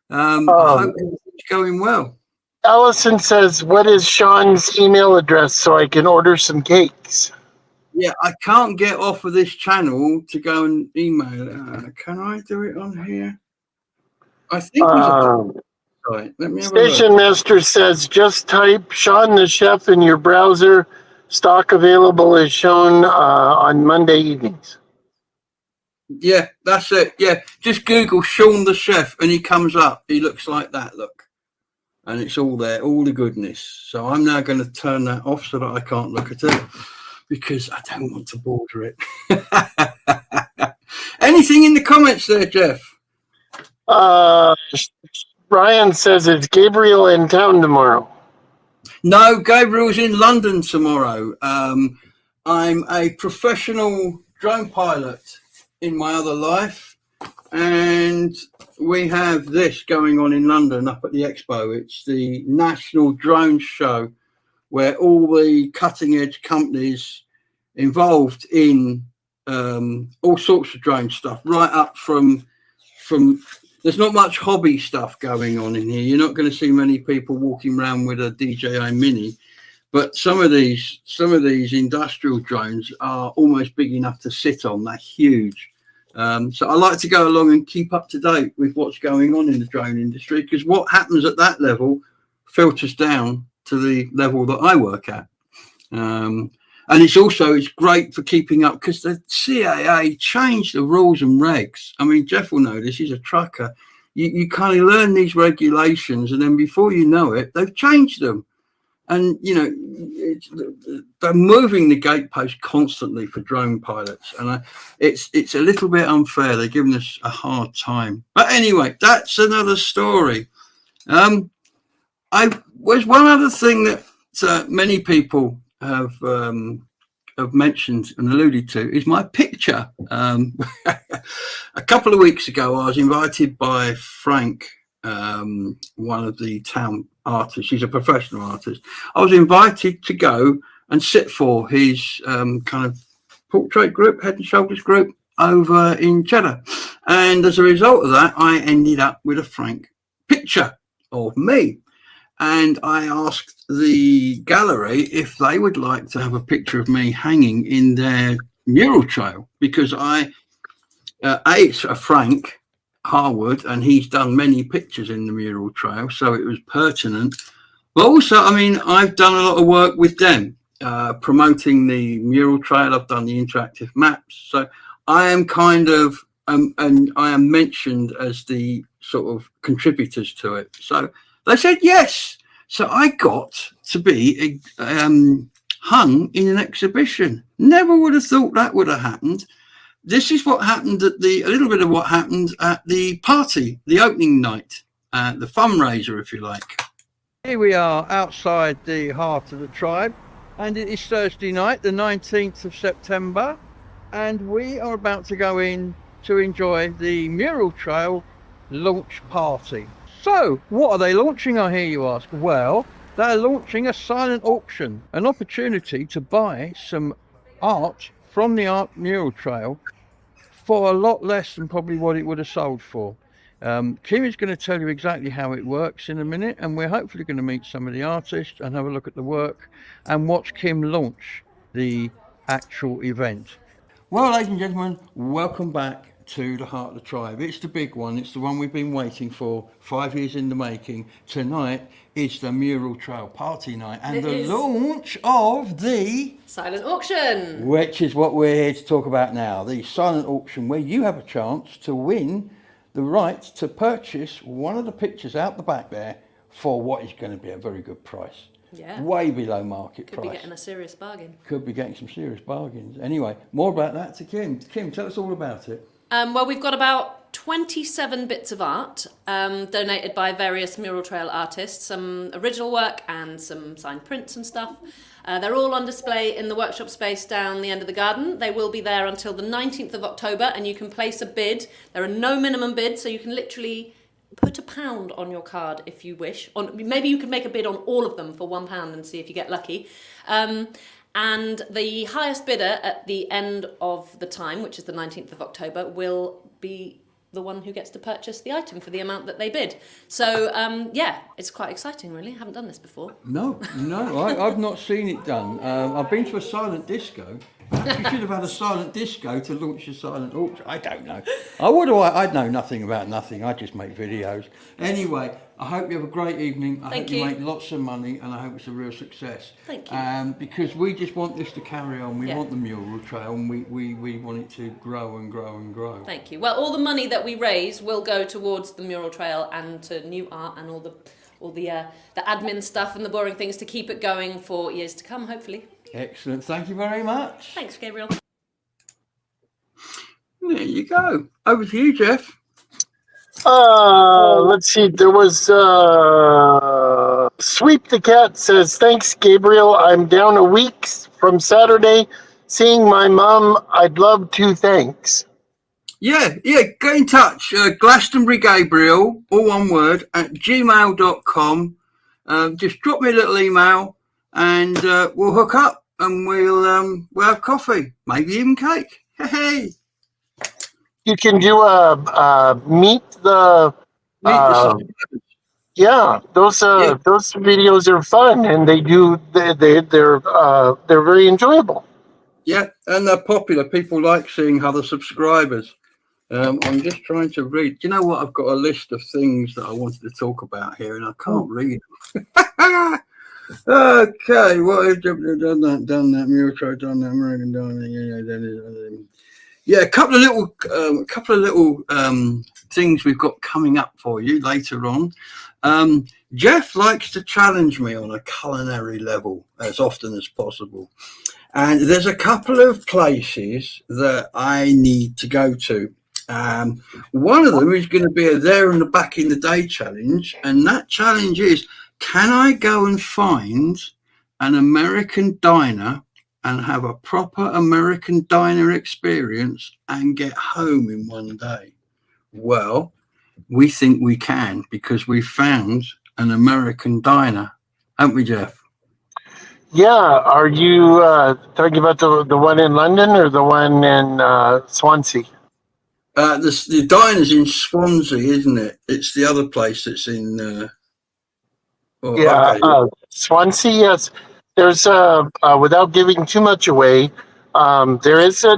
I hope it's going well. Allison says, what is Sean's email address so I can order some cakes? Yeah, I can't get off of this channel to go and email. Can I do it on here? I think right, let me have Station Master says, just type Sean the Chef in your browser. Stock available is shown on Monday evenings. Yeah, that's it. Yeah, just Google Sean the Chef and he comes up. He looks like that, look. And it's all there, all the goodness. So I'm now going to turn that off so that I can't look at it because I don't want to border it. Anything in the comments there, Jeff? Ryan says it's Gabriel in town tomorrow. No, Gabriel's in London tomorrow. I'm a professional drone pilot in my other life, and we have this going on in London up at the Expo. It's the National Drone Show, where all the cutting edge companies involved in all sorts of drone stuff, right up from there's not much hobby stuff going on in here. You're not going to see many people walking around with a DJI Mini, but some of these industrial drones are almost big enough to sit on. They're huge. So I like to go along and keep up to date with what's going on in the drone industry, because what happens at that level filters down to the level that I work at. And And it's great for keeping up because the CAA changed the rules and regs. I mean, Jeff will know this, he's a trucker. You kind of learn these regulations, and then before you know it, they've changed them. And, you know, they're moving the gatepost constantly for drone pilots. And it's a little bit unfair. They're giving us a hard time. But anyway, that's another story. Was one other thing that many people have mentioned and alluded to is my picture. A couple of weeks ago, I was invited by Frank, one of the town artists. He's a professional artist. I was invited to go and sit for his kind of portrait group, Head and Shoulders group over in Cheddar. And as a result of that, I ended up with a Frank picture of me. And I asked the gallery if they would like to have a picture of me hanging in their mural trail, because it's a Frank Harwood, and he's done many pictures in the mural trail, so it was pertinent. But also, I mean, I've done a lot of work with them, promoting the mural trail. I've done the interactive maps, so I am kind of and I am mentioned as the sort of contributors to it. So they said yes, so I got to be hung in an exhibition. Never would have thought that would have happened. This is what happened a little bit of what happened at the party, the opening night, the fundraiser, if you like. Here we are outside the heart of the tribe, and it is Thursday night, the 19th of September, and we are about to go in to enjoy the Mural Trail launch party. So, what are they launching, I hear you ask? Well, they're launching a silent auction, an opportunity to buy some art from the Art Mural Trail for a lot less than probably what it would have sold for. Kim is going to tell you exactly how it works in a minute, and we're hopefully going to meet some of the artists and have a look at the work and watch Kim launch the actual event. Well, ladies and gentlemen, welcome back to the Heart of the Tribe. It's the big one. It's the one we've been waiting for, 5 years in the making. Tonight is the Mural Trail party night and the launch of the silent auction, which is what we're here to talk about now. The silent auction, where you have a chance to win the right to purchase one of the pictures out the back there for what is going to be a very good price. Yeah. Way below market price. Could be getting a serious bargain. Could be getting some serious bargains. Anyway, more about that to Kim. Kim, tell us all about it. Well, we've got about 27 bits of art donated by various Mural Trail artists, some original work and some signed prints and stuff. They're all on display in the workshop space down the end of the garden. They will be there until the 19th of October, and you can place a bid. There are no minimum bids, so you can literally put £1 on your card if you wish. Maybe you could make a bid on all of them for £1 and see if you get lucky. And the highest bidder at the end of the time, which is the 19th of October, will be the one who gets to purchase the item for the amount that they bid. So, yeah, it's quite exciting, really. I haven't done this before. No, I've not seen it done. I've been to a silent disco. Perhaps you should have had a silent disco to launch a silent auction. I don't know. I'd know nothing about nothing. I just make videos. Anyway, I hope you have a great evening. I hope you make lots of money, and I hope it's a real success. Thank you. Because we just want this to carry on. We want the Mural Trail, and we want it to grow and grow and grow. Thank you. Well, all the money that we raise will go towards the Mural Trail and to new art and all the admin stuff and the boring things to keep it going for years to come, hopefully. Excellent. Thank you very much. Thanks, Gabriel. There you go. Over to you, Jeff. Let's see. There was Sweep the Cat says, thanks, Gabriel. I'm down a week from Saturday seeing my mom. I'd love to. Thanks. Yeah, get in touch. Glastonbury Gabriel, all one word, at gmail.com. Just drop me a little email and we'll hook up and we'll have coffee, maybe even cake. Hey. You can do meet the yeah, those videos are fun, and they're very enjoyable. Yeah, and they're popular. People like seeing other subscribers. I'm just trying to read. Do you know what? I've got a list of things that I wanted to talk about here, and I can't read them. Okay, what have done that, Mural, done that, American, done that, yeah, a couple of little things we've got coming up for you later on. Jeff likes to challenge me on a culinary level as often as possible. And there's a couple of places that I need to go to. One of them is going to be a There and the Back in the Day challenge. And that challenge is, can I go and find an American diner and have a proper American diner experience and get home in one day? Well, we think we can, because we found an American diner, haven't we, Jeff? Yeah, are you talking about the one in London or the one in Swansea? The diner's in Swansea, isn't it? It's the other place that's in. Yeah, okay. Swansea. Yes, there's without giving too much away. There is a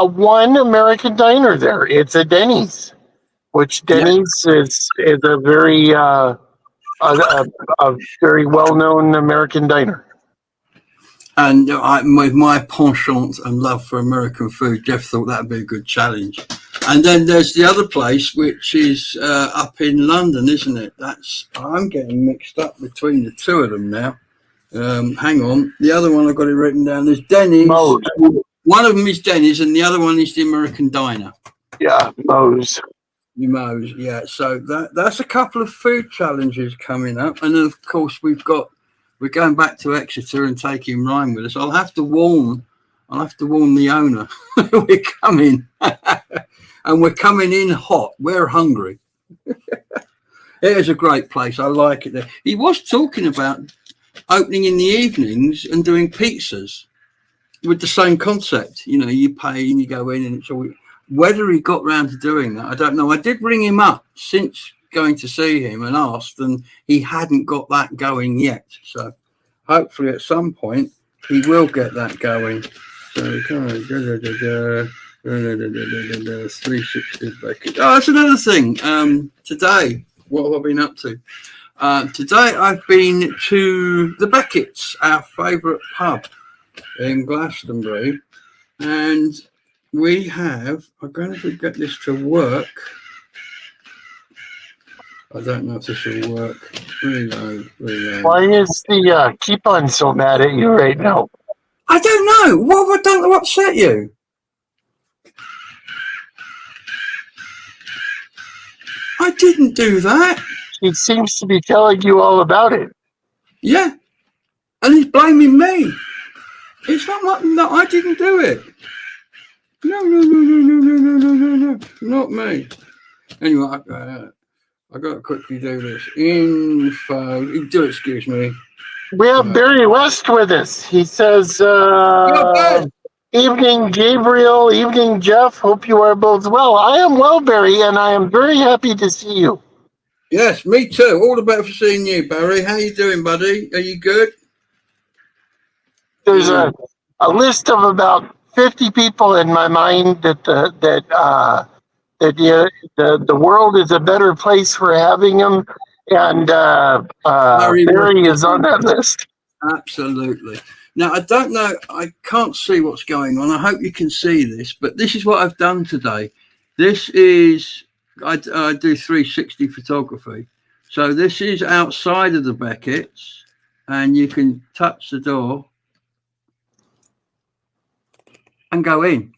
one American diner there. It's a Denny's, which Denny's is a very a very well known American diner. And with my penchant and love for American food, Jeff thought that'd be a good challenge. And then there's the other place, which is up in London, isn't it? I'm getting mixed up between the two of them now. Hang on. The other one, I've got it written down. There's Denny's. Moe's. One of them is Denny's, and the other one is the American Diner. Yeah, Moe's. Moe's, yeah. So that's a couple of food challenges coming up. And of course, we're going back to Exeter and taking Ryan with us. I'll have to warn the owner. We're coming. And we're coming in hot. We're hungry. It is a great place. I like it there. He was talking about opening in the evenings and doing pizzas with the same concept. You know, you pay and you go in, and it's all. Whether he got round to doing that, I don't know. I did ring him up since going to see him and asked, and he hadn't got that going yet. So hopefully at some point he will get that going. So come on. 360 bucket. Oh, that's another thing. Today, what have I been up to? Today I've been to the Beckett's, our favourite pub in Glastonbury, and I'm going to get this to work. I don't know if this will work. Reload. Why is the keep-on so mad at you right now? I don't know. What have I done to upset you? I didn't do that. He seems to be telling you all about it. Yeah. And he's blaming me. It's not that I didn't do it. No, not me. Anyway, I've got to quickly do this. Info. Do excuse me. We have Barry West with us. He says, evening, Gabriel. Evening, Jeff. Hope you are both well. I am well, Barry, and I am very happy to see you. Yes, me too. All the better for seeing you, Barry. How you doing, buddy? Are you good? There's a list of about 50 people in my mind that the world is a better place for having them, and Barry is on that list. Absolutely. Now, I don't know, I can't see what's going on. I hope you can see this, but this is what I've done today. This is, I do 360 photography. So this is outside of the Beckett's, and you can touch the door and go in.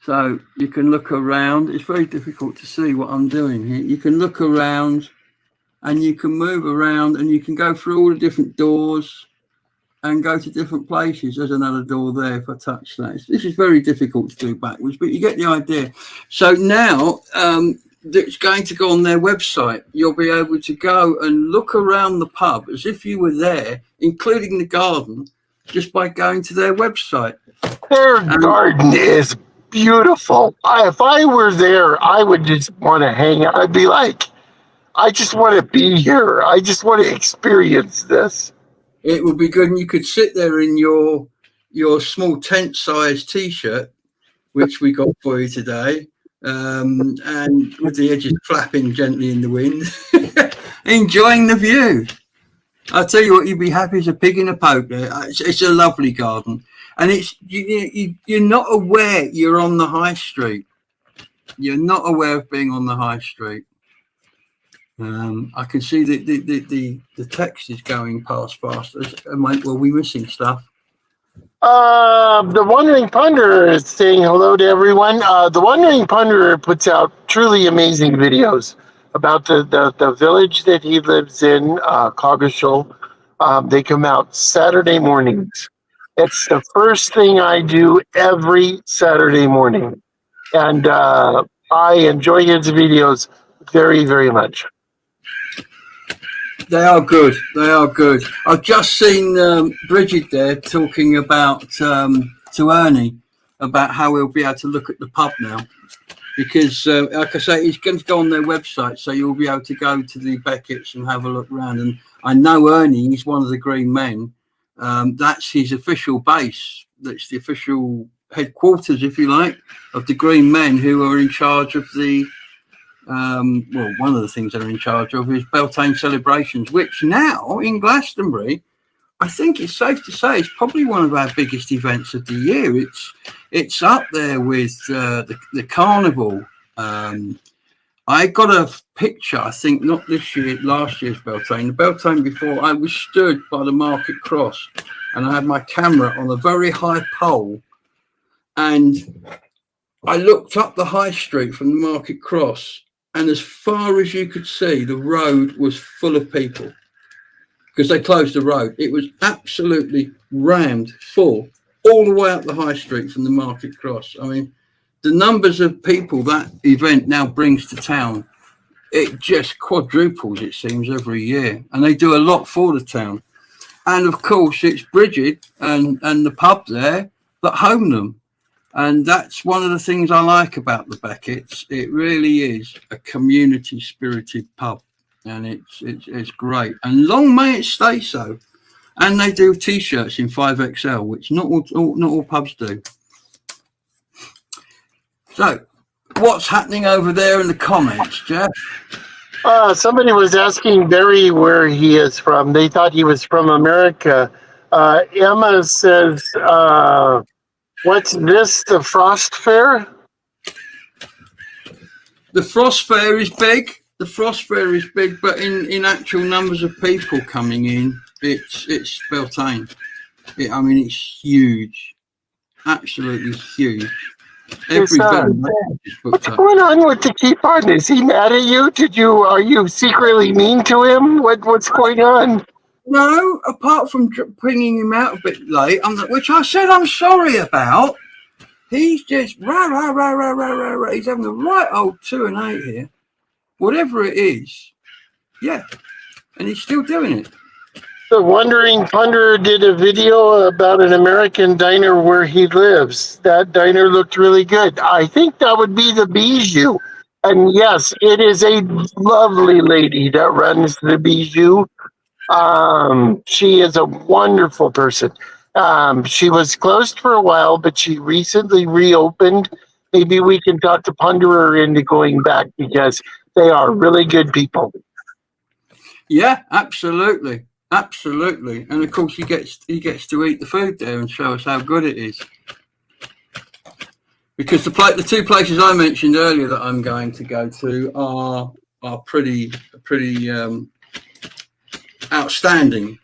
So you can look around. It's very difficult to see what I'm doing here. You can look around and you can move around and you can go through all the different doors and go to different places. There's another door there if I touch that. This is very difficult to do backwards, but you get the idea. So now it's going to go on their website. You'll be able to go and look around the pub as if you were there, including the garden, just by going to their website. Their garden is beautiful. If I were there, I would just want to hang out. I'd be like, I just want to be here. I just want to experience this. It would be good, and you could sit there in your small tent-sized T-shirt, which we got for you today, and with the edges flapping gently in the wind, enjoying the view. I'll tell you what, you'd be happy as a pig in a poke there. It's a lovely garden. And it's you're not aware you're on the high street. You're not aware of being on the high street. I can see the text is going past fast. Were we missing stuff? The Wandering Ponderer is saying hello to everyone. The Wandering Ponderer puts out truly amazing videos about the village that he lives in, Coggeshall. They come out Saturday mornings. It's the first thing I do every Saturday morning. And I enjoy his videos very, very much. They are good. They are good. I've just seen Bridget there talking about to Ernie about how he'll be able to look at the pub now. Because, like I say, he's going to go on their website, so you'll be able to go to the Beckett's and have a look around. And I know Ernie, he's one of the Green Men. That's his official base. That's the official headquarters, if you like, of the Green Men, who are in charge of the, one of the things they're in charge of is Beltane celebrations, which now in Glastonbury, I think it's safe to say it's probably one of our biggest events of the year. It's up there with the carnival. I got a picture, I think not this year, last year's Beltane. The Beltane before, I was stood by the Market Cross and I had my camera on a very high pole, and I looked up the high street from the Market Cross, and as far as you could see, the road was full of people because they closed the road. It was absolutely rammed full all the way up the high street from the Market Cross. I mean, the numbers of people that event now brings to town, it just quadruples, it seems, every year. And they do a lot for the town. And of course, it's Bridget and the pub there that home them. And that's one of the things I like about the Beckett's. It really is a community spirited pub. And it's great. And long may it stay so. And they do T-shirts in 5XL, which not all pubs do. So, what's happening over there in the comments, Jeff? Somebody was asking Barry where he is from. They thought he was from America. Emma says, what's this, the Frost Fair? The Frost Fair is big. The Frost Fair is big, but in actual numbers of people coming in, it's Beltane. It's huge. Absolutely huge. What's going on with the keeper? Is he mad at you? Are you secretly mean to him? What's going on? No, apart from bringing him out a bit late, which I said I'm sorry about. He's just rah. He's having a right old 2 and 8 here, whatever it is. Yeah, and he's still doing it. The Wandering Ponderer did a video about an American diner where he lives. That diner looked really good. I think that would be the Bijou. And yes, it is a lovely lady that runs the Bijou. She is a wonderful person. She was closed for a while, but she recently reopened. Maybe we can talk to Ponderer into going back because they are really good people. Yeah, absolutely. Absolutely. And of course he gets to eat the food there and show us how good it is. Because the 2 places I mentioned earlier that I'm going to go to are pretty outstanding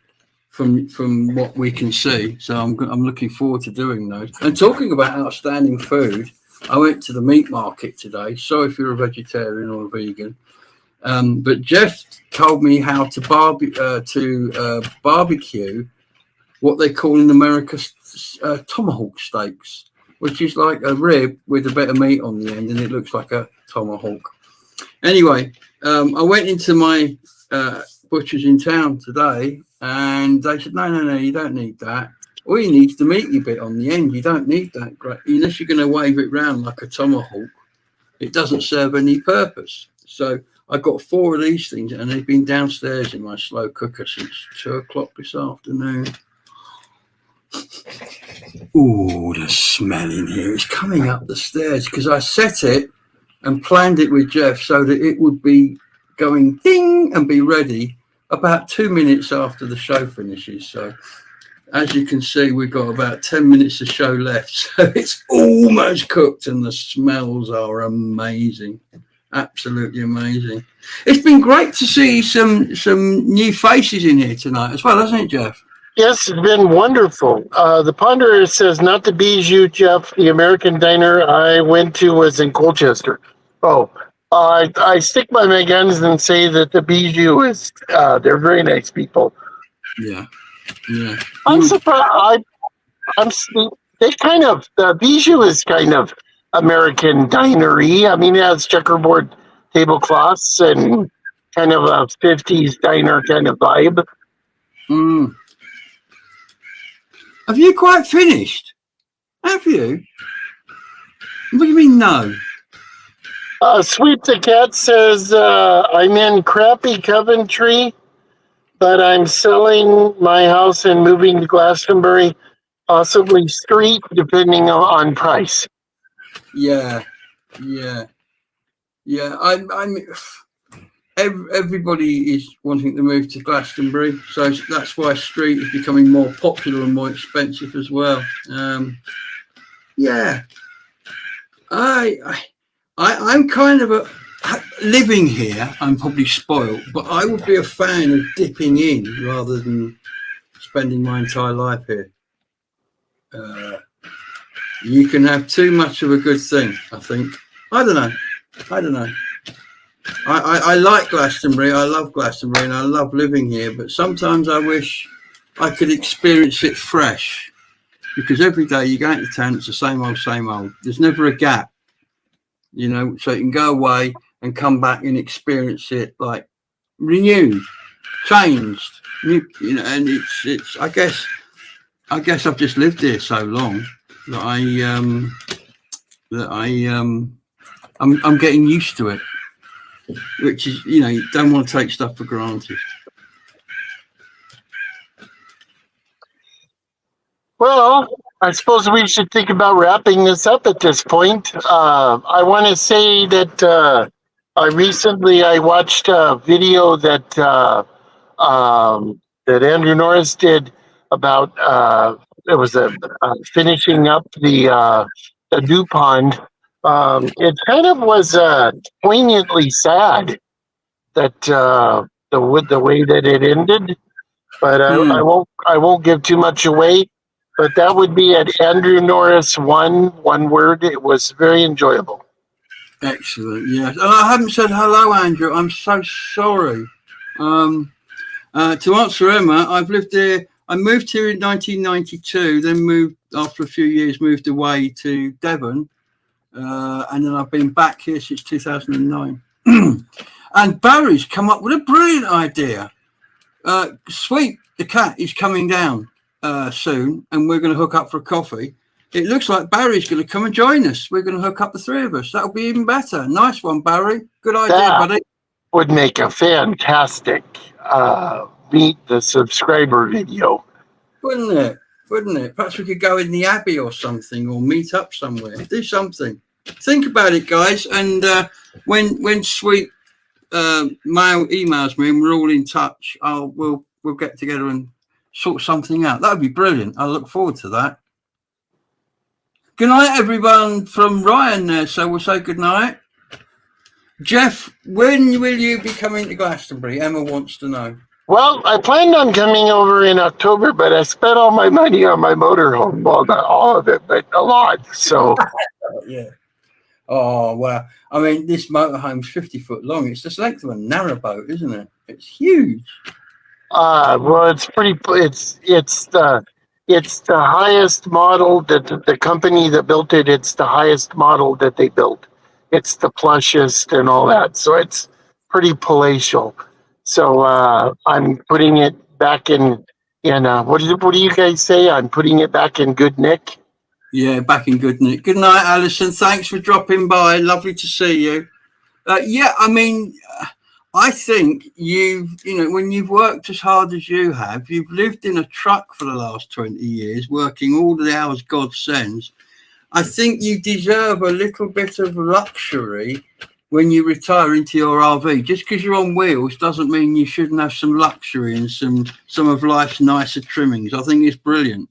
from what we can see. So I'm looking forward to doing those. And talking about outstanding food, I went to the meat market today. Sorry if you're a vegetarian or a vegan. But Jeff told me how to barbecue what they call in America tomahawk steaks, which is like a rib with a bit of meat on the end, and it looks like a tomahawk. Anyway, I went into my butcher's in town today, and they said, no, you don't need that. All you need is the meaty bit on the end. You don't need that, unless you're going to wave it round like a tomahawk. It doesn't serve any purpose. So I got 4 of these things, and they've been downstairs in my slow cooker since 2 o'clock this afternoon. Ooh, the smell in here. It's coming up the stairs because I set it and planned it with Jeff so that it would be going ding and be ready about 2 minutes after the show finishes. So as you can see, we've got about 10 minutes of show left. So it's almost cooked and the smells are amazing. Absolutely amazing. It's been great to see some new faces in here tonight as well, hasn't it, Jeff? Yes, it's been wonderful. The Ponderer says, not the Bijou, Jeff. The American diner I went to was in Colchester. Oh, I stick by my guns and say that the Bijou is, they're very nice people. Yeah. Yeah. I'm surprised. The Bijou is kind of American dinery. I mean, it has checkerboard tablecloths and kind of a 50s diner kind of vibe. Mm. Have you quite finished? Have you? What do you mean, no? Sweep the Cat says, I'm in crappy Coventry, but I'm selling my house and moving to Glastonbury, possibly street, depending on price. Yeah. Everybody is wanting to move to Glastonbury, so that's why street is becoming more popular and more expensive as well. I'm kind of living here. I'm probably spoiled, but I would be a fan of dipping in rather than spending my entire life here. You can have too much of a good thing, I think. I don't know. I like Glastonbury. I love Glastonbury and I love living here, but sometimes I wish I could experience it fresh, because every day you go into town, it's the same old. There's never a gap, you know, so you can go away and come back and experience it like renewed, changed, you know. And it's I guess I've just lived here so long that I'm getting used to it, which is, you know, you don't want to take stuff for granted. Well, I suppose we should think about wrapping this up at this point. I want to say that I watched a video that Andrew Norris did about it was finishing up the dew pond. It kind of was poignantly sad that the way that it ended, but I won't give too much away. But that would be at Andrew Norris one word. It was very enjoyable. Excellent. Yes, and I haven't said hello, Andrew. I'm so sorry. To answer Emma, I've lived here. I moved here in 1992. Then moved after a few years. Moved away to Devon. And then I've been back here since 2009. And Barry's come up with a brilliant idea. Sweep the Cat is coming down soon, and we're going to hook up for a coffee. It looks like Barry's going to come and join us. We're going to hook up the three of us. That'll be even better. Nice one, Barry. Good idea, buddy. Would make a fantastic meet the subscriber video. Wouldn't it? Perhaps we could go in the Abbey or something, or meet up somewhere. Do something. Think about it, guys. And when Sweet emails me and we're all in touch, we'll get together and sort something out. That would be brilliant. I look forward to that. Good night, everyone, from Ryan there. So we'll say good night. Jeff, when will you be coming to Glastonbury? Emma wants to know. Well, I planned on coming over in October, but I spent all my money on my motorhome. Well, not all of it, but a lot. So, yeah. Oh, well, I mean, this motorhome's 50 foot long. It's the length of a narrowboat, isn't it? It's huge. Well, it's pretty. It's the highest model that the company that built it. It's the highest model that they built. It's the plushest and all that. So it's pretty palatial. So I'm putting it back in what do you guys say? I'm putting it back in good nick. Yeah, back in good nick. Good night, Alison. Thanks for dropping by. Lovely to see you. Yeah, I mean, I think when you've worked as hard as you have, you've lived in a truck for the last 20 years, working all the hours God sends. I think you deserve a little bit of luxury when you retire into your RV. Just because you're on wheels doesn't mean you shouldn't have some luxury and some of life's nicer trimmings. I think it's brilliant.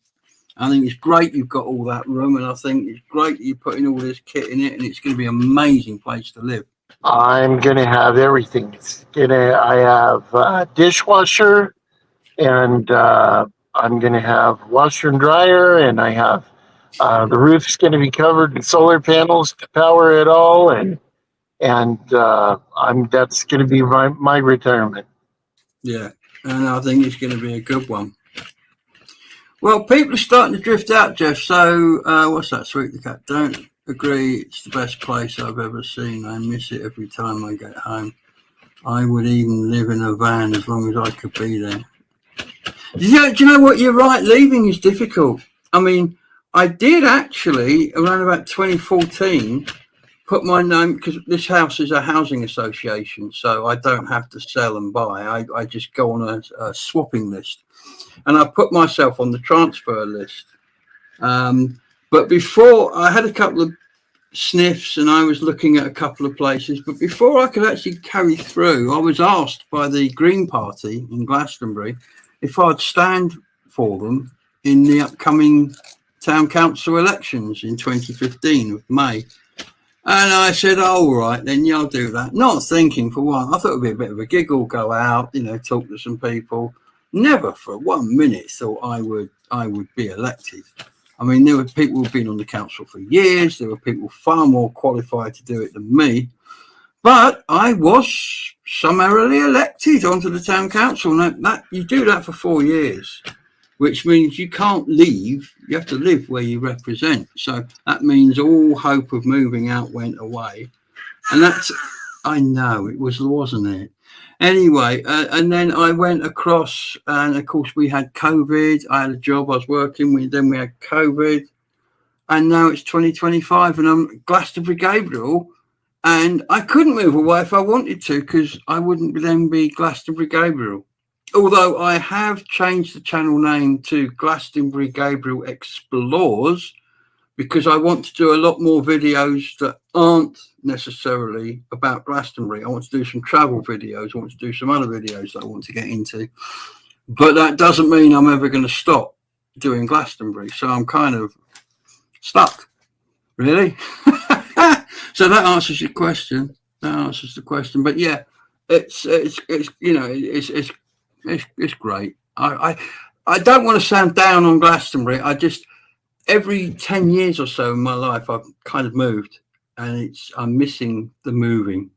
I think it's great you've got all that room, and I think it's great that you're putting all this kit in it, and it's going to be an amazing place to live. I'm gonna have everything. I have a dishwasher, and I'm gonna have washer and dryer, and I have the roof's gonna be covered in solar panels to power it all, and that's gonna be my retirement. Yeah, and I think it's going to be a good one. Well, people are starting to drift out, Jeff. So what's that? Sweet the cat. Don't agree. It's the best place I've ever seen. I miss it every time I get home. I would even live in a van as long as I could be there. Do you know what? You're right. Leaving is difficult. I mean, I did actually around about 2014 put my name, because this house is a housing association, so I don't have to sell and buy. I just go on a swapping list, and I put myself on the transfer list. But before, I had a couple of sniffs and I was looking at a couple of places, but before I could actually carry through, I was asked by the Green Party in Glastonbury if I'd stand for them in the upcoming town council elections in 2015 of May. And I said, oh, all right, then, yeah, I'll do that. Not thinking for one, I thought it would be a bit of a giggle, go out, talk to some people. Never for 1 minute thought I would be elected. I mean, there were people who've been on the council for years. There were people far more qualified to do it than me. But I was summarily elected onto the town council. Now, you do that for 4 years, which means you can't leave. You have to live where you represent. So that means all hope of moving out went away. And that's, I know, it was, wasn't it? Anyway, and then I went across, and of course we had COVID. I had a job I was working with, then we had COVID. And now it's 2025 and I'm Glastonbury Gabriel. And I couldn't move away if I wanted to, because I wouldn't then be Glastonbury Gabriel. Although I have changed the channel name to Glastonbury Gabriel Explores, because I want to do a lot more videos that aren't necessarily about Glastonbury. I want to do some travel videos. I want to do some other videos that I want to get into. But that doesn't mean I'm ever going to stop doing Glastonbury. So I'm kind of stuck, really. So that answers your question. That answers the question. But yeah, it's great. I don't want to sound down on Glastonbury. I just, every 10 years or so in my life, I've kind of moved, and I'm missing the moving.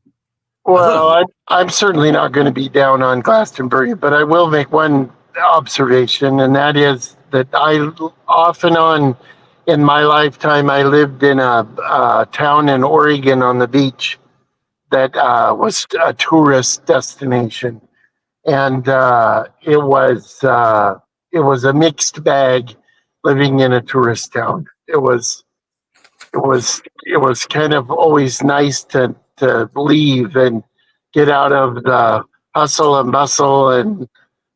Well, I'm certainly not going to be down on Glastonbury, but I will make one observation, and that is that I off and on in my lifetime, I lived in a town in Oregon on the beach that was a tourist destination. And it was a mixed bag living in a tourist town. It was kind of always nice to leave and get out of the hustle and bustle and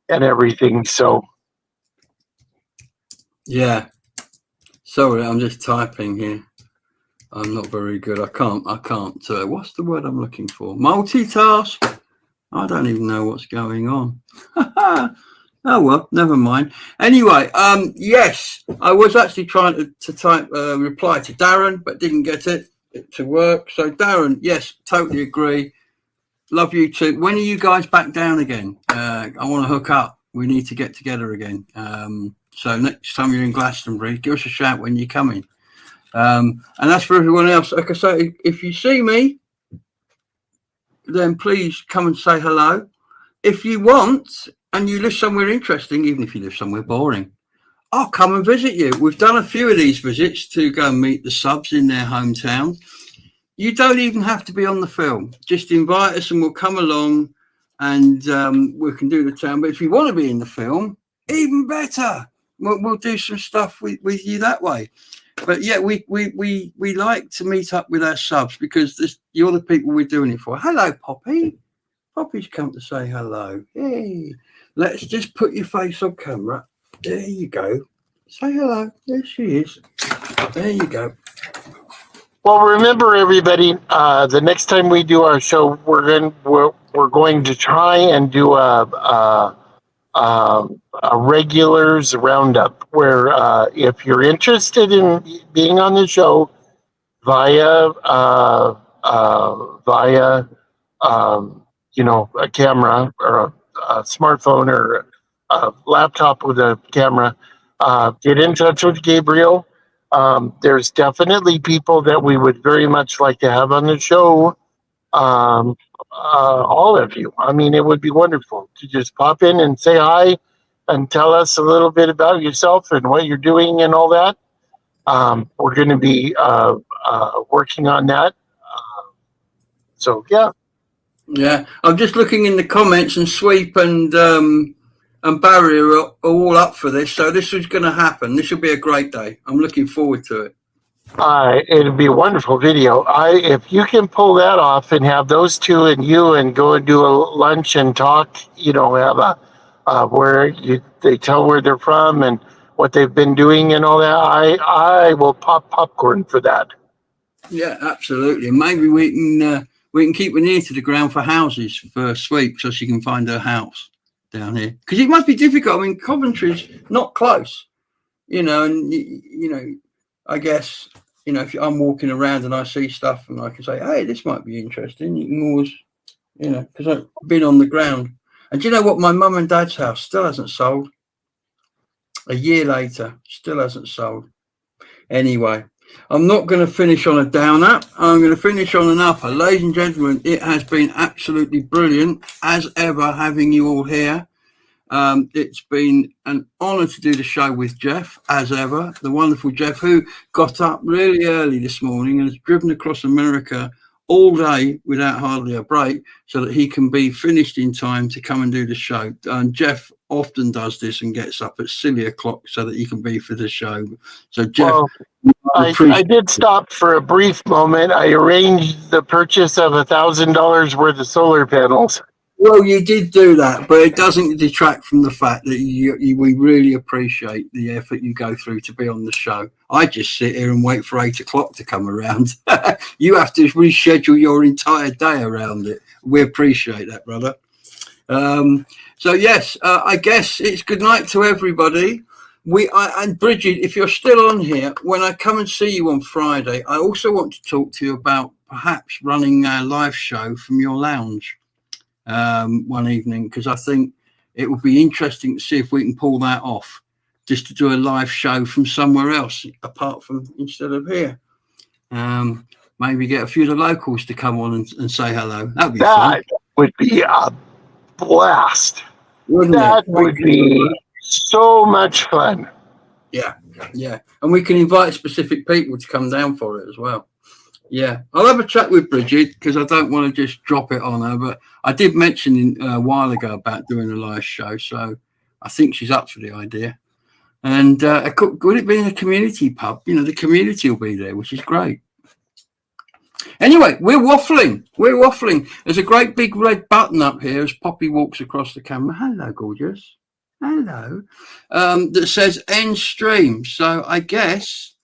everything. So yeah. Sorry, I'm just typing here. I'm not very good. I can't. What's the word I'm looking for? Multitask. I don't even know what's going on. Oh, well, never mind. Anyway, yes, I was actually trying to type reply to Darren, but didn't get it to work. So, Darren, yes, totally agree. Love you too. When are you guys back down again? I want to hook up. We need to get together again. So next time you're in Glastonbury, give us a shout when you're coming. And that's for everyone else. Like I say, if you see me, then please come and say hello. If you want, and you live somewhere interesting, even if you live somewhere boring, I'll come and visit you. We've done a few of these visits to go and meet the subs in their hometown. You don't even have to be on the film. Just invite us and we'll come along and we can do the town. But if you want to be in the film, even better. We'll do some stuff with you that way. But yeah, we like to meet up with our subs because you're the people we're doing it for. Hello, Poppy. Poppy's come to say hello. Hey, let's just put your face on camera. There you go. Say hello. There she is. There you go. Well, remember everybody, the next time we do our show, we're going to try and do a regulars roundup where if you're interested in being on the show via a camera or a smartphone or a laptop with a camera, get in touch with Gabriel. There's definitely people that we would very much like to have on the show. All of you. I mean, it would be wonderful to just pop in and say hi and tell us a little bit about yourself and what you're doing and all that. We're going to be working on that. So, yeah. Yeah, I'm just looking in the comments, and Sweep and Barry are all up for this. So this is going to happen. This will be a great day. I'm looking forward to it. It'll be a wonderful video. If you can pull that off and have those two and you and go and do a lunch and talk, have they tell where they're from and what they've been doing and all that. I will pop popcorn for that. Yeah, absolutely. Maybe we can keep an ear to the ground for houses for Sweep, so she can find her house down here. Because it must be difficult. I mean, Coventry's not close, and I guess, if I'm walking around and I see stuff and I can say, hey, this might be interesting, you can always, because I've been on the ground. And do you know what? My mum and dad's house still hasn't sold. A year later, still hasn't sold. Anyway, I'm not going to finish on a downer. I'm going to finish on an upper. Ladies and gentlemen, it has been absolutely brilliant, as ever, having you all here. It's been an honour to do the show with Jeff, as ever. The wonderful Jeff, who got up really early this morning and has driven across America all day without hardly a break so that he can be finished in time to come and do the show. And Jeff often does this and gets up at silly o'clock so that he can be for the show. So, Jeff... Well, I did stop for a brief moment. I arranged the purchase of $1,000 worth of solar panels. Well, you did do that, but it doesn't detract from the fact that we really appreciate the effort you go through to be on the show. I just sit here and wait for 8 o'clock to come around. You have to reschedule your entire day around it. We appreciate that, brother. So, yes, I guess it's good night to everybody. And Bridget, if you're still on here, when I come and see you on Friday, I also want to talk to you about perhaps running a live show from your lounge one evening, because I think it would be interesting to see if we can pull that off, just to do a live show from somewhere else apart from instead of here. Maybe get a few of the locals to come on and say hello. That'd be fun. That would be a blast. Wouldn't that it? would be so much fun. Yeah. And we can invite specific people to come down for it as well. Yeah, I'll have a chat with Bridget because I don't want to just drop it on her. But I did mention a while ago about doing a live show, so I think she's up for the idea. And would it be in a community pub? The community will be there, which is great. Anyway, we're waffling. There's a great big red button up here as Poppy walks across the camera. Hello, gorgeous. Hello. That says end stream. So I guess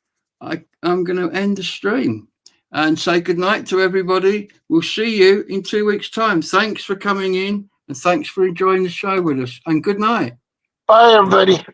I'm going to end the stream and say good night to everybody. We'll see you in 2 weeks' time. Thanks for coming in and thanks for enjoying the show with us. And good night. Bye, everybody.